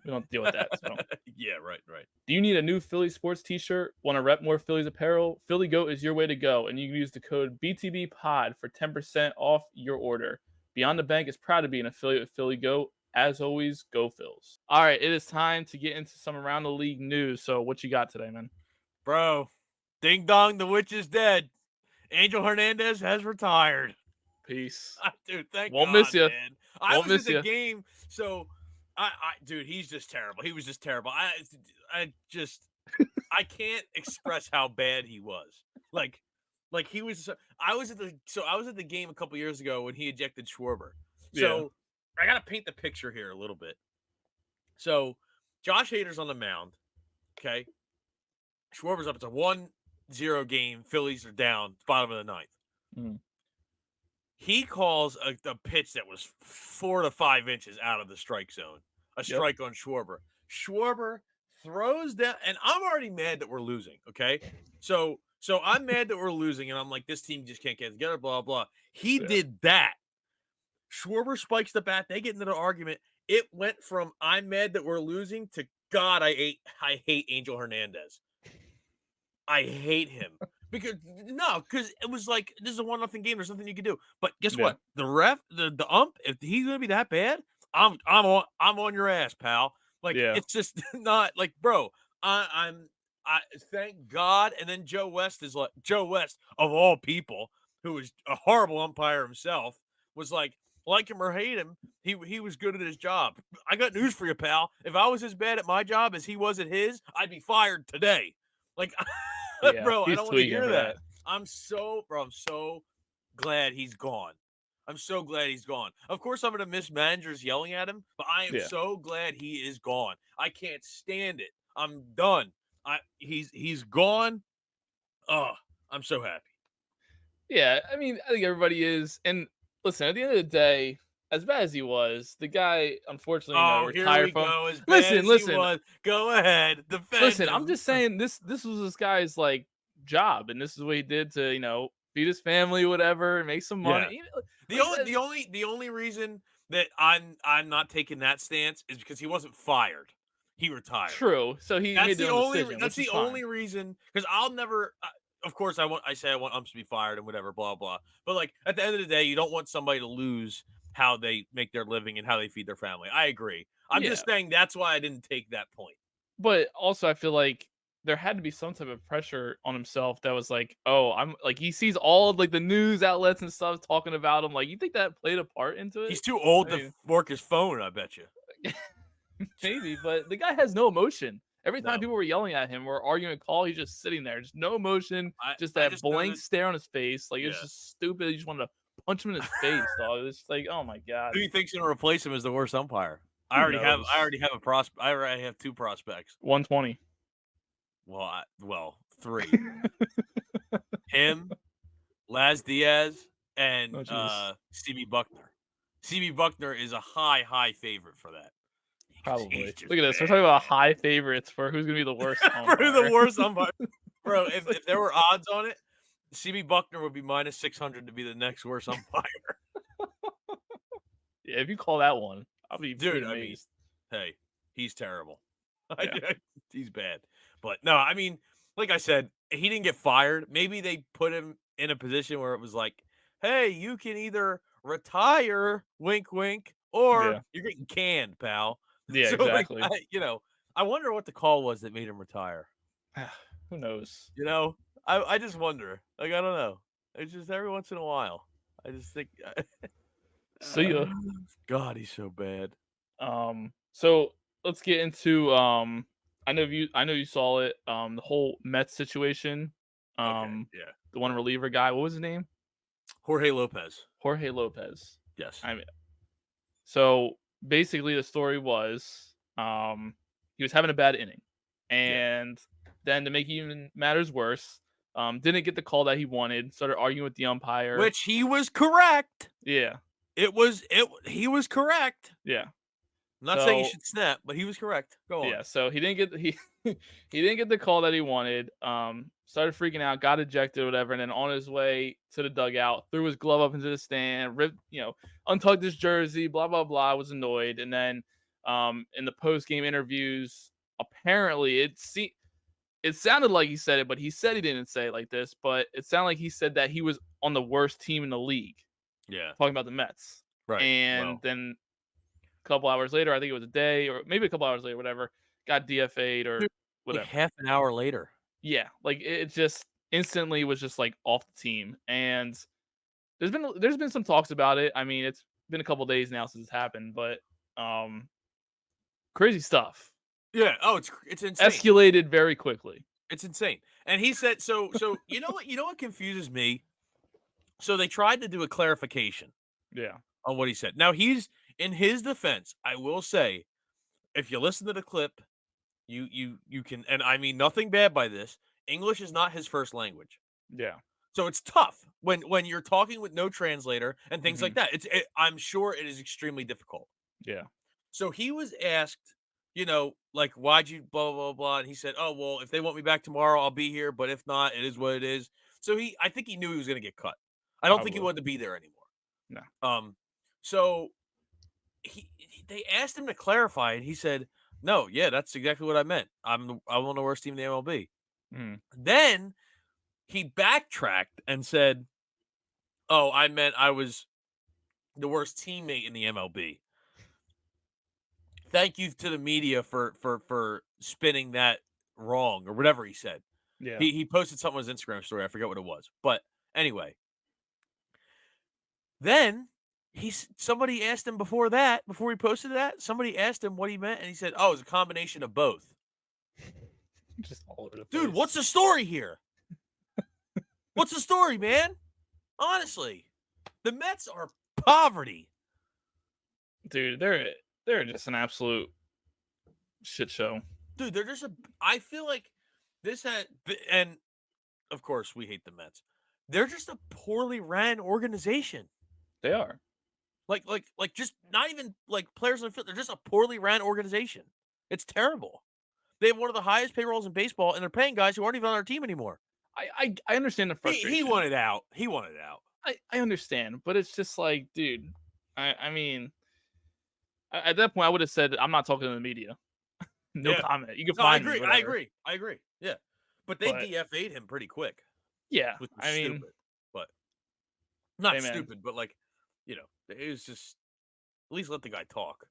Speaker 1: We don't have to deal with that. So.
Speaker 2: Yeah, right, right.
Speaker 1: Do you need a new Philly sports t-shirt? Want to rep more Phillies apparel? Philly Goat is your way to go, and you can use the code BTBPOD for 10% off your order. Beyond the Bank is proud to be an affiliate with Philly Goat. As always, go Phils. All right, it is time to get into some around the league news. So what you got today, man?
Speaker 2: Bro, ding dong, the witch is dead. Angel Hernandez has retired.
Speaker 1: Peace.
Speaker 2: Dude, thank
Speaker 1: Won't
Speaker 2: God,
Speaker 1: miss you.
Speaker 2: man. I
Speaker 1: Won't
Speaker 2: was at
Speaker 1: miss
Speaker 2: the
Speaker 1: you.
Speaker 2: game, so dude, he's just terrible. He was just terrible. I can't express how bad he was. Like he was. I was at the game a couple years ago when he ejected Schwarber.
Speaker 1: Yeah.
Speaker 2: So I gotta paint the picture here a little bit. So Josh Hader's on the mound. Okay, Schwarber's up. It's a 1-0 game. Phillies are down. Bottom of the ninth.
Speaker 1: Mm.
Speaker 2: He calls a pitch that was 4 to 5 inches out of the strike zone. A
Speaker 1: Yep.
Speaker 2: strike on Schwarber. Schwarber throws down, and I'm already mad that we're losing. Okay, so I'm mad that we're losing, and I'm like, this team just can't get together. Blah blah. He
Speaker 1: Yeah.
Speaker 2: did that. Schwarber spikes the bat. They get into the argument. It went from I'm mad that we're losing to God, I hate Angel Hernandez. I hate him because it was like this is a 1-0 game. There's nothing you can do. But guess
Speaker 1: Yeah.
Speaker 2: what? The ref, the ump, if he's gonna be that bad, I'm on your ass, pal. Like
Speaker 1: Yeah.
Speaker 2: it's just not like, bro. I thank God. And then Joe West is like Joe West of all people, who is a horrible umpire himself, was like him or hate him, he was good at his job. I got news for you, pal. If I was as bad at my job as he was at his, I'd be fired today. Like,
Speaker 1: Yeah.
Speaker 2: bro, I
Speaker 1: He's
Speaker 2: don't want to
Speaker 1: tweaking
Speaker 2: hear
Speaker 1: for
Speaker 2: that.
Speaker 1: that.
Speaker 2: I'm so glad he's gone. I'm so glad he's gone. Of course, I'm going to miss managers yelling at him, but I am
Speaker 1: Yeah.
Speaker 2: so glad he is gone. I can't stand it. I'm done. He's gone. Oh, I'm so happy.
Speaker 1: Yeah. I mean, I think everybody is. And listen, at the end of the day, as bad as he was, the guy unfortunately,
Speaker 2: Oh, here
Speaker 1: retired
Speaker 2: we
Speaker 1: from.
Speaker 2: go. As bad
Speaker 1: Listen,
Speaker 2: as he
Speaker 1: listen,
Speaker 2: was, go ahead, defend
Speaker 1: listen. I'm
Speaker 2: him.
Speaker 1: just saying this was this guy's like job, and this is what he did to feed his family, whatever, make some money.
Speaker 2: Yeah. The
Speaker 1: Like
Speaker 2: only
Speaker 1: that,
Speaker 2: the only the only reason that I'm not taking that stance is because he wasn't fired. He retired.
Speaker 1: true. So he made the own decision,
Speaker 2: That's
Speaker 1: which is
Speaker 2: the
Speaker 1: fine.
Speaker 2: only reason, because I'll never of course I say I want umps to be fired and whatever, blah blah. But like at the end of the day, you don't want somebody to lose how they make their living and how they feed their family. I agree. I'm
Speaker 1: Yeah.
Speaker 2: just saying that's why I didn't take that point.
Speaker 1: But also, I feel like there had to be some type of pressure on himself that was like, oh, I'm like he sees all of like the news outlets and stuff talking about him. Like, you think that played a part into it?
Speaker 2: He's too old
Speaker 1: I
Speaker 2: to
Speaker 1: mean,
Speaker 2: work his phone, I bet you.
Speaker 1: maybe, but the guy has no emotion. Every time
Speaker 2: No.
Speaker 1: people were yelling at him or arguing a call, he's just sitting there, just no emotion, just
Speaker 2: I
Speaker 1: that
Speaker 2: just know
Speaker 1: blank
Speaker 2: that
Speaker 1: stare on his face. Like it's
Speaker 2: yeah.
Speaker 1: just stupid. You just wanted to punch him in his face, dog. It's just like, oh my god,
Speaker 2: Who do you think's gonna replace him as the worst umpire?
Speaker 1: who
Speaker 2: I
Speaker 1: knows?
Speaker 2: already have a prospect. I already have 2 prospects.
Speaker 1: 120.
Speaker 2: Well, 3. Him, Laz Diaz, and
Speaker 1: Oh jeez,
Speaker 2: CB Buckner. CB Buckner is a high favorite for that. He's
Speaker 1: probably.
Speaker 2: just
Speaker 1: Look at this. We're talking
Speaker 2: bad,
Speaker 1: about
Speaker 2: man.
Speaker 1: high favorites for who's gonna be the worst
Speaker 2: For the
Speaker 1: umpire.
Speaker 2: worst umpire. Bro,
Speaker 1: It's
Speaker 2: if
Speaker 1: like,
Speaker 2: there were odds on it, CB Buckner would be minus 600 to be the next worst umpire.
Speaker 1: yeah, if you call that one, I'll be
Speaker 2: Dude,
Speaker 1: pretty
Speaker 2: I mean,
Speaker 1: amazed.
Speaker 2: hey, he's terrible.
Speaker 1: Yeah,
Speaker 2: He's bad. But no, I mean, like I said, he didn't get fired. Maybe they put him in a position where it was like, hey, you can either retire, wink, wink, or
Speaker 1: yeah,
Speaker 2: you're getting canned, pal.
Speaker 1: yeah,
Speaker 2: So, like,
Speaker 1: exactly.
Speaker 2: I wonder what the call was that made him retire.
Speaker 1: Who knows?
Speaker 2: You know, I just wonder. Like, I don't know. It's just every once in a while. I just think,
Speaker 1: See ya.
Speaker 2: God, he's so bad.
Speaker 1: So let's get into I know you saw it. The whole Mets situation.
Speaker 2: Okay,
Speaker 1: Um,
Speaker 2: yeah.
Speaker 1: the one reliever guy. What was his name?
Speaker 2: Jorge Lopez.
Speaker 1: Jorge Lopez.
Speaker 2: Yes.
Speaker 1: I mean, so basically the story was he was having a bad inning,
Speaker 2: Yeah.
Speaker 1: and then to make even matters worse, didn't get the call that he wanted. Started arguing with the umpire.
Speaker 2: Which he was correct.
Speaker 1: Yeah,
Speaker 2: He was correct.
Speaker 1: yeah.
Speaker 2: I'm not saying you
Speaker 1: So
Speaker 2: should snap, but he was correct. Go on.
Speaker 1: yeah, so he didn't get he didn't get the call that he wanted. Started freaking out, got ejected, whatever, and then on his way to the dugout, threw his glove up into the stand, ripped, untucked his jersey, blah blah blah. Was annoyed, and then in the post game interviews, apparently it sounded like he said it, but he said he didn't say it like this. But it sounded like he said that he was on the worst team in the league,
Speaker 2: Yeah.
Speaker 1: talking about the Mets,
Speaker 2: Right.
Speaker 1: and
Speaker 2: Well,
Speaker 1: then couple hours later, I think it was a day or maybe a couple hours later, whatever, got DFA'd or
Speaker 2: dude, like
Speaker 1: whatever.
Speaker 2: half an hour later.
Speaker 1: Yeah, like it just instantly was just like off the team. And there's been some talks about it. I mean, it's been a couple days now since it's happened, but crazy stuff.
Speaker 2: Yeah. Oh, it's insane.
Speaker 1: Escalated very quickly.
Speaker 2: It's insane. And he said so you know what confuses me? So they tried to do a clarification
Speaker 1: Yeah.
Speaker 2: on what he said. Now he's in his defense, I will say, if you listen to the clip, you can, and I mean nothing bad by this. English is not his first language.
Speaker 1: Yeah.
Speaker 2: So it's tough when you're talking with no translator and things
Speaker 1: Hmm.
Speaker 2: like that. I'm sure it is extremely difficult.
Speaker 1: Yeah.
Speaker 2: So he was asked, like, why'd you blah blah blah, and he said, "Oh well, if they want me back tomorrow, I'll be here. But if not, it is what it is." So I think he knew he was going to get cut. I don't think he
Speaker 1: Probably.
Speaker 2: wanted to be there anymore.
Speaker 1: No.
Speaker 2: So they asked him to clarify, and he said, No, yeah, that's exactly what I meant. I'm on the worst team in the MLB.
Speaker 1: Mm.
Speaker 2: Then he backtracked and said, "Oh, I meant I was the worst teammate in the MLB." Thank you to the media for spinning that wrong or whatever he said.
Speaker 1: Yeah.
Speaker 2: He posted something on his Instagram story. I forget what it was, but anyway, then somebody asked him before he posted that, somebody asked him what he meant, and he said, "Oh, it's a combination of both."
Speaker 1: Just all over the
Speaker 2: Dude,
Speaker 1: place.
Speaker 2: what's the story here? What's the story, man? Honestly, the Mets are poverty.
Speaker 1: Dude, they're just an absolute shit show.
Speaker 2: Dude, they're just I feel like this had, and of course we hate the Mets. They're just a poorly ran organization.
Speaker 1: They are.
Speaker 2: Like just not even like players on the field. They're just a poorly ran organization. It's terrible. They have one of the highest payrolls in baseball, and they're paying guys who aren't even on our team anymore.
Speaker 1: I understand the frustration.
Speaker 2: He wanted out. He wanted out.
Speaker 1: I understand, but it's just like, dude. I mean, at that point, I would have said, I'm not talking to the media. No
Speaker 2: Yeah.
Speaker 1: comment. You can
Speaker 2: No, I
Speaker 1: find me.
Speaker 2: agree.
Speaker 1: Whatever.
Speaker 2: I agree. Yeah. But they
Speaker 1: But
Speaker 2: DFA'd him pretty quick,
Speaker 1: yeah,
Speaker 2: which was
Speaker 1: I mean,
Speaker 2: stupid. But not
Speaker 1: hey man,
Speaker 2: stupid, but like, it was just at least let the guy talk.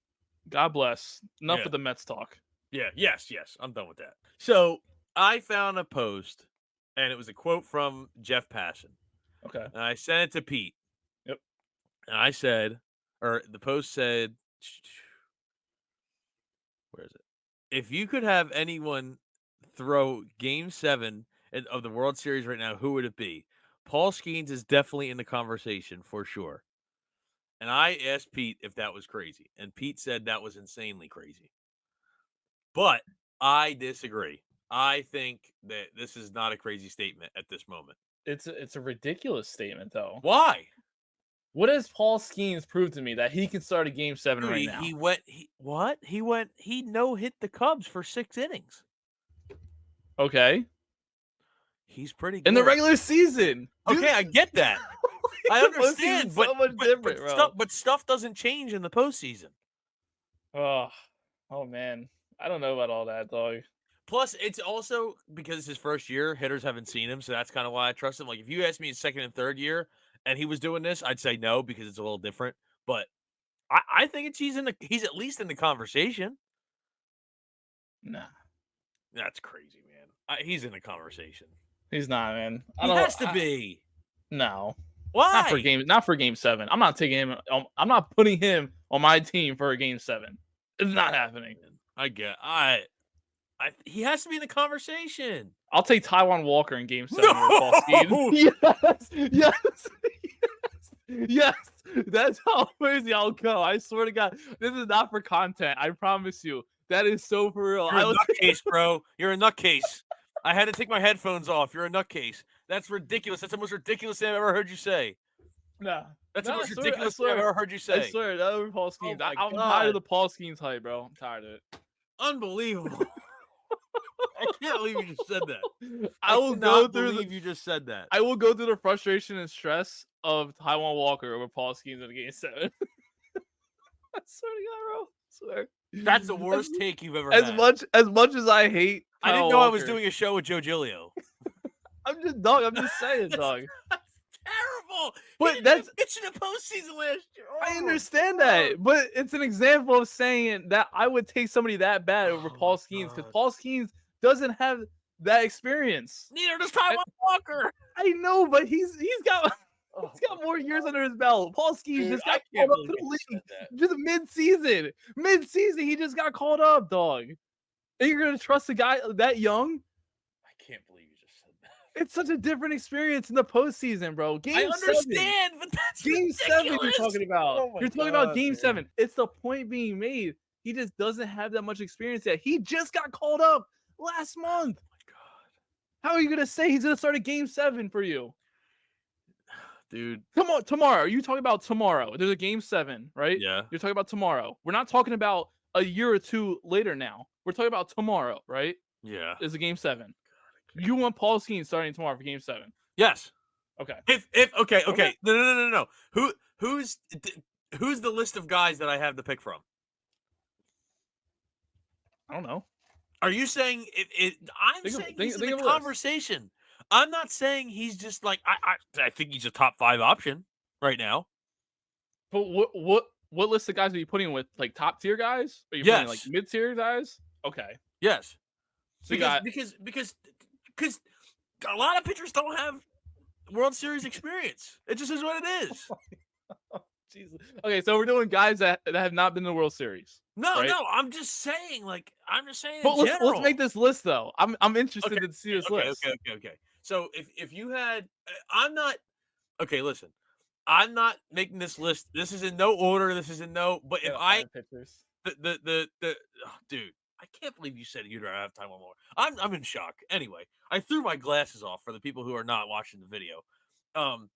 Speaker 1: God bless. Enough
Speaker 2: Yeah.
Speaker 1: of the Mets talk.
Speaker 2: Yeah, yes. I'm done with that. So I found a post, and it was a quote from Jeff Passan.
Speaker 1: Okay.
Speaker 2: And I sent it to Pete.
Speaker 1: Yep.
Speaker 2: And I said, or the post said, where is it? If you could have anyone throw Game 7 of the World Series right now, who would it be? Paul Skeens is definitely in the conversation for sure. And I asked Pete if that was crazy, and Pete said that was insanely crazy. But I disagree. I think that this is not a crazy statement at this moment.
Speaker 1: It's a ridiculous statement though.
Speaker 2: Why?
Speaker 1: What has Paul Skeens proved to me that he can start a Game 7
Speaker 2: Dude,
Speaker 1: right now?
Speaker 2: He no hit the Cubs for 6 innings.
Speaker 1: Okay.
Speaker 2: He's pretty good.
Speaker 1: In the regular season.
Speaker 2: Dude, okay, I get that. I understand,
Speaker 1: so much different, bro.
Speaker 2: Stuff doesn't change in the postseason.
Speaker 1: Oh man. I don't know about all that, dog.
Speaker 2: Plus, it's also because it's his first year, hitters haven't seen him, so that's kind of why I trust him. Like, if you asked me his second and third year and he was doing this, I'd say no because it's a little different. But I think he's he's at least in the conversation.
Speaker 1: Nah.
Speaker 2: That's crazy, man. He's in the conversation.
Speaker 1: He's not, man.
Speaker 2: He has to be.
Speaker 1: No.
Speaker 2: Why?
Speaker 1: Not for game 7. I'm not taking him. I'm not putting him on my team for a game 7. It's not happening.
Speaker 2: He has to be in the conversation.
Speaker 1: I'll take Taiwan Walker in game 7
Speaker 2: No!
Speaker 1: over Paul Skeens. Yes. That's how crazy I'll go. I swear to God, this is not for content. I promise you. That is so for real.
Speaker 2: You're a nutcase, bro. You're a nutcase. I had to take my headphones off. You're a nutcase. That's ridiculous. That's the most ridiculous thing I've ever heard you say.
Speaker 1: Nah.
Speaker 2: That's the most ridiculous thing I've ever heard you say.
Speaker 1: I swear, that over Paul Skeens.
Speaker 2: Oh
Speaker 1: I'm tired of the Paul Skeens hype, bro. I'm tired of it.
Speaker 2: Unbelievable. I can't believe you just said that.
Speaker 1: I will go through
Speaker 2: you just said that.
Speaker 1: I will go through the frustration and stress of Taiwan Walker over Paul Skeens in game 7. I swear to God, bro. I swear.
Speaker 2: That's the worst take you've ever had.
Speaker 1: As much as I hate
Speaker 2: I didn't know I was doing a show with Joe Giglio.
Speaker 1: I'm just saying, dog.
Speaker 2: That's terrible.
Speaker 1: But that's
Speaker 2: pitching a postseason last year. Oh,
Speaker 1: I understand that, but it's an example of saying that I would take somebody that bad over Paul Skeens because Paul Skeens doesn't have that experience.
Speaker 2: Neither does Taiwan Walker.
Speaker 1: I know, but he's got more years under his belt. Paul Skeens just got called up to the league just mid-season. Mid-season, he just got called up, dog. And you're gonna trust a guy that young?
Speaker 2: I can't believe you just said that.
Speaker 1: It's such a different experience in the postseason, bro.
Speaker 2: I understand, but that's
Speaker 1: game
Speaker 2: ridiculous.
Speaker 1: 7 you're talking about.
Speaker 2: Oh
Speaker 1: you're talking about game 7. It's the point being made. He just doesn't have that much experience yet. He just got called up last month.
Speaker 2: Oh my God.
Speaker 1: How are you gonna say he's gonna start a game 7 for you?
Speaker 2: Dude.
Speaker 1: Come on, tomorrow. You talking about tomorrow. There's a game 7, right?
Speaker 2: Yeah.
Speaker 1: You're talking about tomorrow. We're not talking about a year or two later now. We're talking about tomorrow, right?
Speaker 2: Yeah.
Speaker 1: There's a game 7. You want Paul Skeens starting tomorrow for game 7?
Speaker 2: Yes.
Speaker 1: Okay.
Speaker 2: Okay. No. Who's the list of guys that I have to pick from?
Speaker 1: I don't know.
Speaker 2: Are you saying I'm saying he's in
Speaker 1: Think
Speaker 2: the
Speaker 1: of a list.
Speaker 2: conversation. I'm not saying he's just like I think he's a top 5 option right now.
Speaker 1: But what list of guys are you putting with like top tier guys? Are you putting like
Speaker 2: Yes.
Speaker 1: mid tier guys? Okay.
Speaker 2: Yes.
Speaker 1: So you
Speaker 2: Because
Speaker 1: got
Speaker 2: because because because a lot of pitchers don't have World Series experience. It just is what it is.
Speaker 1: Jesus. Okay, so we're doing guys that have not been to the World Series,
Speaker 2: No,
Speaker 1: right?
Speaker 2: no, I'm just saying in
Speaker 1: But let's make
Speaker 2: general.
Speaker 1: this list though. I'm interested
Speaker 2: Okay.
Speaker 1: to see this
Speaker 2: Okay, okay,
Speaker 1: list.
Speaker 2: okay, okay. So if you had I'm not okay, listen. I'm not making this list. This is in no order. This is in no but
Speaker 1: You
Speaker 2: if
Speaker 1: got
Speaker 2: I
Speaker 1: 5 pitchers.
Speaker 2: the oh, dude, I can't believe you said you'd rather have time on more. I'm in shock. Anyway, I threw my glasses off for the people who are not watching the video. Um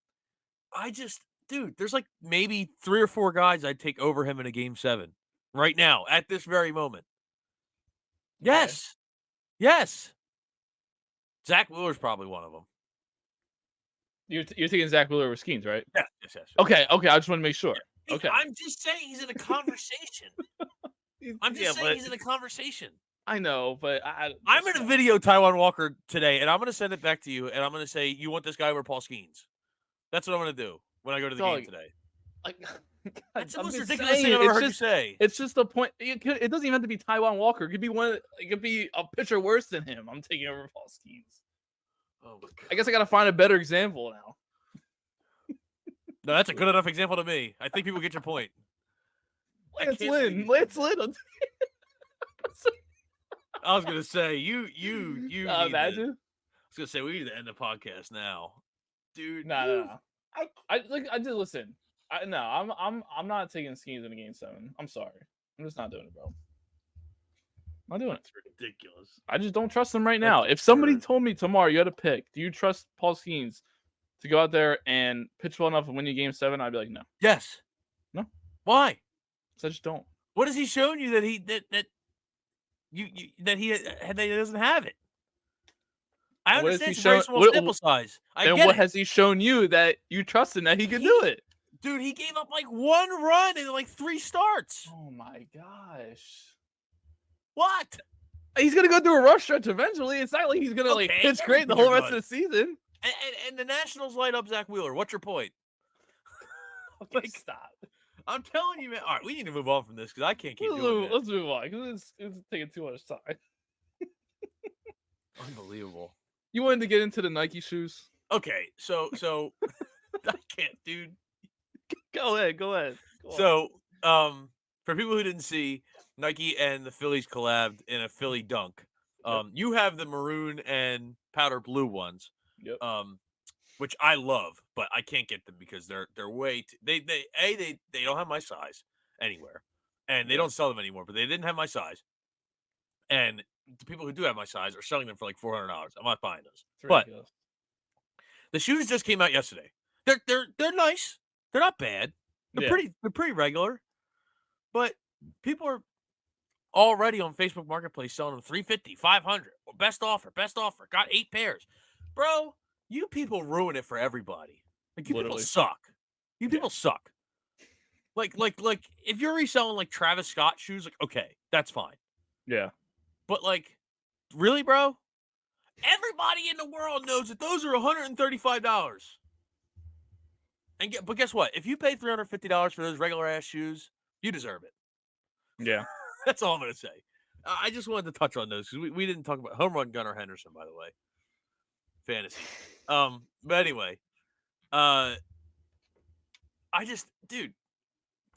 Speaker 2: I just dude, there's like maybe 3 or 4 guys I'd take over him in a game 7 right now at this very moment.
Speaker 1: Okay.
Speaker 2: Yes. Yes. Zach Wheeler's probably one of them.
Speaker 1: You're taking Zach Wheeler over Skeens, right?
Speaker 2: Yes, yes, yes, yes.
Speaker 1: Okay. I just want to make sure.
Speaker 2: Hey,
Speaker 1: Okay.
Speaker 2: I'm just saying he's in a conversation. I'm
Speaker 1: Yeah,
Speaker 2: just saying
Speaker 1: but
Speaker 2: he's in a conversation.
Speaker 1: I know, but
Speaker 2: I'm in a video Taiwan Walker today, and I'm going to send it back to you, and I'm going to say, you want this guy over Paul Skeens. That's what I'm going to do when I go to the game today.
Speaker 1: Like,
Speaker 2: That's the
Speaker 1: I'm
Speaker 2: most
Speaker 1: just
Speaker 2: ridiculous
Speaker 1: saying,
Speaker 2: thing I've ever heard you say.
Speaker 1: It's just the point. It doesn't even have to be Taiwan Walker. It could be it could be a pitcher worse than him. I'm taking over Paul Skeens.
Speaker 2: Oh my God.
Speaker 1: I guess I got to find a better example now.
Speaker 2: No, that's a good enough example to me. I think people get your point.
Speaker 1: Lance Lynn. Lance Lynn.
Speaker 2: I was gonna say you.
Speaker 1: Imagine.
Speaker 2: I was gonna say we need to end the podcast now, dude.
Speaker 1: No. I did listen. I'm not taking Skeens in a game 7. I'm sorry. I'm just not doing it, bro. I'm not doing it.
Speaker 2: It's ridiculous.
Speaker 1: I just don't trust him right now. If somebody told me tomorrow you had to pick, do you trust Paul Skeens to go out there and pitch well enough and win you game 7? I'd be like, no.
Speaker 2: Yes.
Speaker 1: No.
Speaker 2: Why?
Speaker 1: So I just don't.
Speaker 2: What has he shown you that he doesn't have it? I understand it's a very small sample size.
Speaker 1: What has he shown you that you trust him that he can do it?
Speaker 2: Dude, he gave up like 1 run in like 3 starts.
Speaker 1: Oh my gosh.
Speaker 2: What?
Speaker 1: He's gonna go through a rough stretch eventually. It's not like he's gonna like pitch great the whole rest of the season.
Speaker 2: And the Nationals light up Zach Wheeler. What's your point?
Speaker 1: Like, stop.
Speaker 2: I'm telling you, man. All right, we need to move on from this because I can't keep doing it.
Speaker 1: Let's move on because it's taking too much time.
Speaker 2: Unbelievable.
Speaker 1: You wanted to get into the Nike shoes?
Speaker 2: Okay, so I can't, dude.
Speaker 1: Go ahead.
Speaker 2: So, for people who didn't see, Nike and the Phillies collabed in a Philly dunk. You have the maroon and powder blue ones.
Speaker 1: Yep.
Speaker 2: Which I love, but I can't get them because they're way they don't have my size anywhere, and they don't sell them anymore. But they didn't have my size, and the people who do have my size are selling them for like $400. I'm not buying those. But the shoes just came out yesterday. They're nice. They're not bad. They're pretty regular. But people are already on Facebook Marketplace selling them $350, $500. Best offer. Got 8 pairs, bro. You people ruin it for everybody. Like you people suck. You people suck. Like if you're reselling like Travis Scott shoes, like okay, that's fine.
Speaker 1: Yeah.
Speaker 2: But like, really, bro? Everybody in the world knows that those are $135. But guess what? If you pay $350 for those regular ass shoes, you deserve it.
Speaker 1: Yeah.
Speaker 2: That's all I'm gonna say. I just wanted to touch on those because we didn't talk about home run Gunnar Henderson, by the way. Fantasy. But anyway, I just, dude,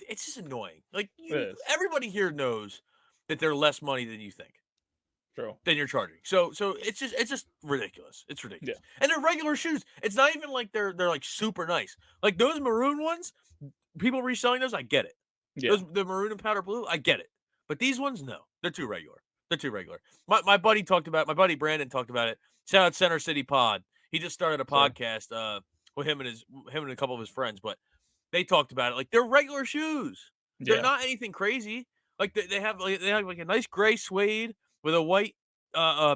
Speaker 2: it's just annoying. Like everybody here knows that they're less money than you think.
Speaker 1: True.
Speaker 2: Than you're charging. So it's just ridiculous. It's ridiculous. Yeah. And they're regular shoes. It's not even like they're like super nice. Like those maroon ones, people reselling those, I get it. Yeah. The maroon and powder blue, I get it. But these ones, no, they're too regular. My buddy Brandon talked about it. Shout out Center City Pod. He just started a podcast with him and a couple of his friends, but they talked about it. Like they're regular shoes. They're not anything crazy. Like they have like a nice gray suede with a white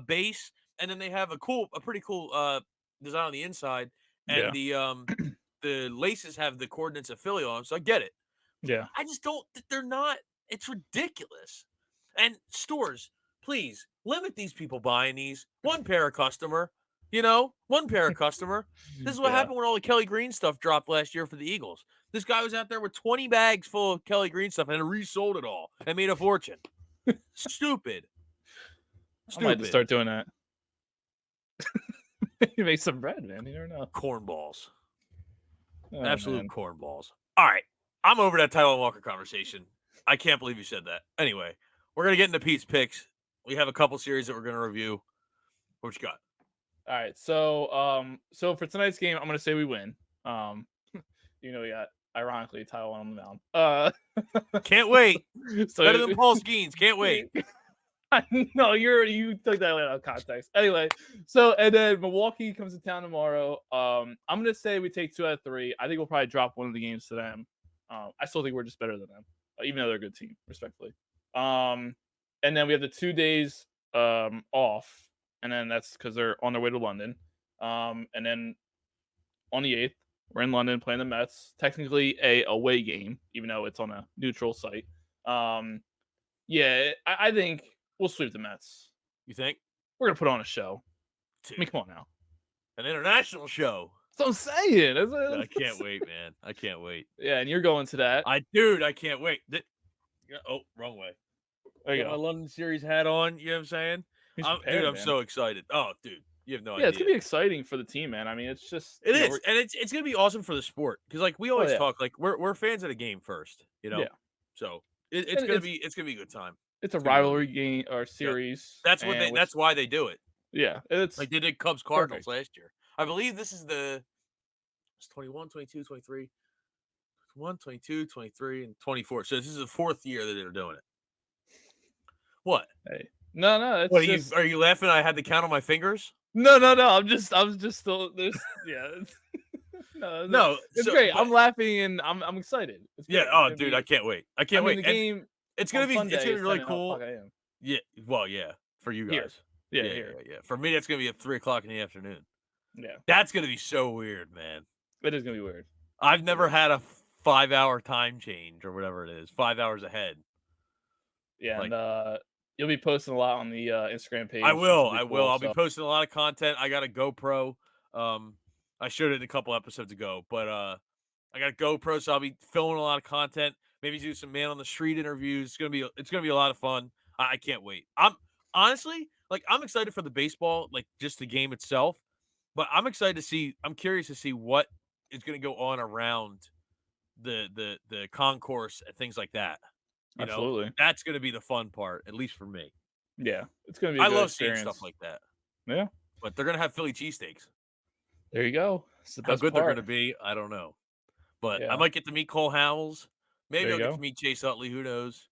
Speaker 2: base, and then they have a pretty cool design on the inside, and the laces have the coordinates of Philly on them. So I get it.
Speaker 1: Yeah.
Speaker 2: I just don't. They're not. It's ridiculous. And stores, please limit these people buying these. One pair of customer, one pair of customer. This is what
Speaker 1: Yeah.
Speaker 2: happened when all the Kelly Green stuff dropped last year for the Eagles. This guy was out there with 20 bags full of Kelly Green stuff and resold it all and made a fortune. Stupid.
Speaker 1: I might have to
Speaker 2: Stupid.
Speaker 1: start doing that. You make some bread, man. You never know.
Speaker 2: Cornballs.
Speaker 1: Oh,
Speaker 2: Absolute
Speaker 1: man.
Speaker 2: cornballs. All right. I'm over that Tyler Walker conversation. I can't believe you said that. Anyway, we're going to get into Pete's picks. We have a couple series that we're going to review. What you got?
Speaker 1: All right. So for tonight's game, I'm gonna say we win. We got ironically Taiwan on the mound.
Speaker 2: Can't wait.
Speaker 1: So
Speaker 2: Better than Paul Skeens. Can't wait.
Speaker 1: No, you took that out of context. Anyway, and then Milwaukee comes to town tomorrow. I'm gonna say we take 2 out of 3. I think we'll probably drop one of the games to them. I still think we're just better than them, even though they're a good team, respectfully. And then we have the 2 days off, and then that's because they're on their way to London. And then on the 8th, we're in London playing the Mets. Technically a away game, even though it's on a neutral site. Yeah, I think we'll sweep the Mets.
Speaker 2: You think?
Speaker 1: We're gonna put on a show.
Speaker 2: Dude,
Speaker 1: I mean, come on now.
Speaker 2: an international show.
Speaker 1: That's what I'm saying.
Speaker 2: I can't wait, man. I can't wait.
Speaker 1: Yeah, and you're going to that.
Speaker 2: I can't wait. Oh, wrong way.
Speaker 1: There you
Speaker 2: Got
Speaker 1: go.
Speaker 2: my London series hat on. You know what I'm saying?
Speaker 1: He's
Speaker 2: I'm
Speaker 1: prepared, man.
Speaker 2: so excited. Oh, dude, you have no idea.
Speaker 1: Yeah, it's gonna be exciting for the team, man. I mean, it's just
Speaker 2: It is, and it's gonna be awesome for the sport because, like, we always
Speaker 1: yeah.
Speaker 2: talk, like we're fans of the game first,
Speaker 1: Yeah.
Speaker 2: So it's gonna be a good time.
Speaker 1: It's a rivalry game or series.
Speaker 2: That's what that's why they do it.
Speaker 1: Yeah, it's
Speaker 2: like they did Cubs Cardinals last year. I believe this is it's 21, 22, 23, 21, 22, 23, and 24. So this is the 4th year that they're doing it. What?
Speaker 1: Hey. No. It's
Speaker 2: what
Speaker 1: just...
Speaker 2: are you laughing? I had to count on my fingers.
Speaker 1: No. I'm just still there's yeah. No, it's great. I'm laughing and I'm excited.
Speaker 2: Yeah. Oh, dude, I can't wait. I can't wait.
Speaker 1: The game.
Speaker 2: It's gonna be
Speaker 1: Sunday,
Speaker 2: it's gonna be really cool.
Speaker 1: Yeah.
Speaker 2: Well, yeah. For you guys.
Speaker 1: Yeah.
Speaker 2: For me, that's gonna be at 3:00 in the afternoon.
Speaker 1: Yeah.
Speaker 2: That's gonna be so weird, man.
Speaker 1: It is gonna be weird.
Speaker 2: I've never had a 5-hour time change or whatever it is. 5 hours ahead.
Speaker 1: Yeah, and you'll be posting a lot on the Instagram page.
Speaker 2: I will. I'll be posting a lot of content. I got a GoPro. I showed it a couple episodes ago, but I got a GoPro, so I'll be filming a lot of content. Maybe do some man on the street interviews. It's gonna be a lot of fun. I can't wait. I'm honestly I'm excited for the baseball, like just the game itself. But I'm curious to see what is going to go on around the concourse and things like that.
Speaker 1: Absolutely.
Speaker 2: That's going to be the fun part, at least for me.
Speaker 1: Yeah, it's going to be a good experience.
Speaker 2: Seeing stuff like that.
Speaker 1: Yeah.
Speaker 2: But they're going to have Philly cheesesteaks.
Speaker 1: There you go. It's the best
Speaker 2: How good
Speaker 1: part.
Speaker 2: they're going to be, I don't know. But I might get to meet Cole Howells. Maybe I'll get to meet Chase Utley. Who knows?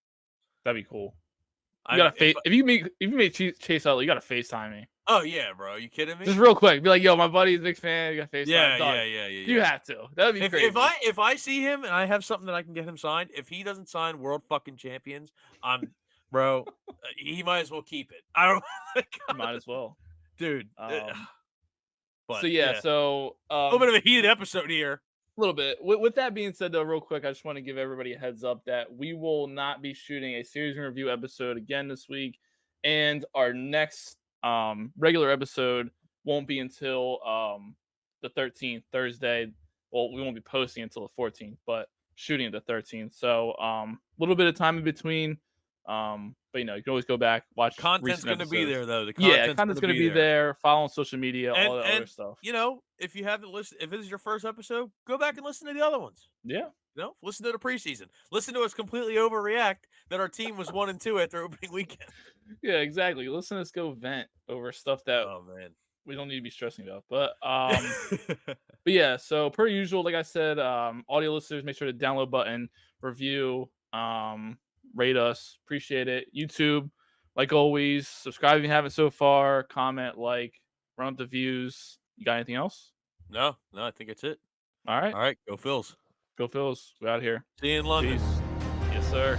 Speaker 1: That'd be cool. If you meet Chase Utley, you got to FaceTime me.
Speaker 2: Oh, yeah, bro. Are you kidding me?
Speaker 1: Just real quick. Be like, yo, my buddy's a big fan. You got FaceTime.
Speaker 2: Yeah.
Speaker 1: You have to. That would be crazy.
Speaker 2: If I see him and I have something that I can get him signed, if he doesn't sign World fucking Champions, bro, he might as well keep it. I don't.
Speaker 1: Might as well.
Speaker 2: Dude.
Speaker 1: So, a
Speaker 2: little bit of a heated episode here.
Speaker 1: A little bit. With that being said, though, real quick, I just want to give everybody a heads up that we will not be shooting a series review episode again this week. And our next regular episode won't be until the 13th, Thursday. Well, we won't be posting until the 14th, but shooting the 13th. So a little bit of time in between. But you can always go back, watch.
Speaker 2: Content's going to be there, though.
Speaker 1: Content's going to be there. Follow on social media, all that other stuff.
Speaker 2: If you haven't listened, if this is your first episode, go back and listen to the other ones.
Speaker 1: Yeah.
Speaker 2: Listen to the preseason. Listen to us completely overreact that our team was 1-2 after opening weekend.
Speaker 1: Yeah, exactly. Listen to us go vent over stuff that we don't need to be stressing about. But but yeah, so per usual, like I said, audio listeners, make sure to download button, review, rate us, appreciate it. YouTube, like always, subscribe if you haven't so far, comment, run up the views. You got anything else?
Speaker 2: No, I think it's it.
Speaker 1: All right,
Speaker 2: go Phils.
Speaker 1: Go Phils. We're out here.
Speaker 2: See you in London.
Speaker 1: Peace. Yes, sir.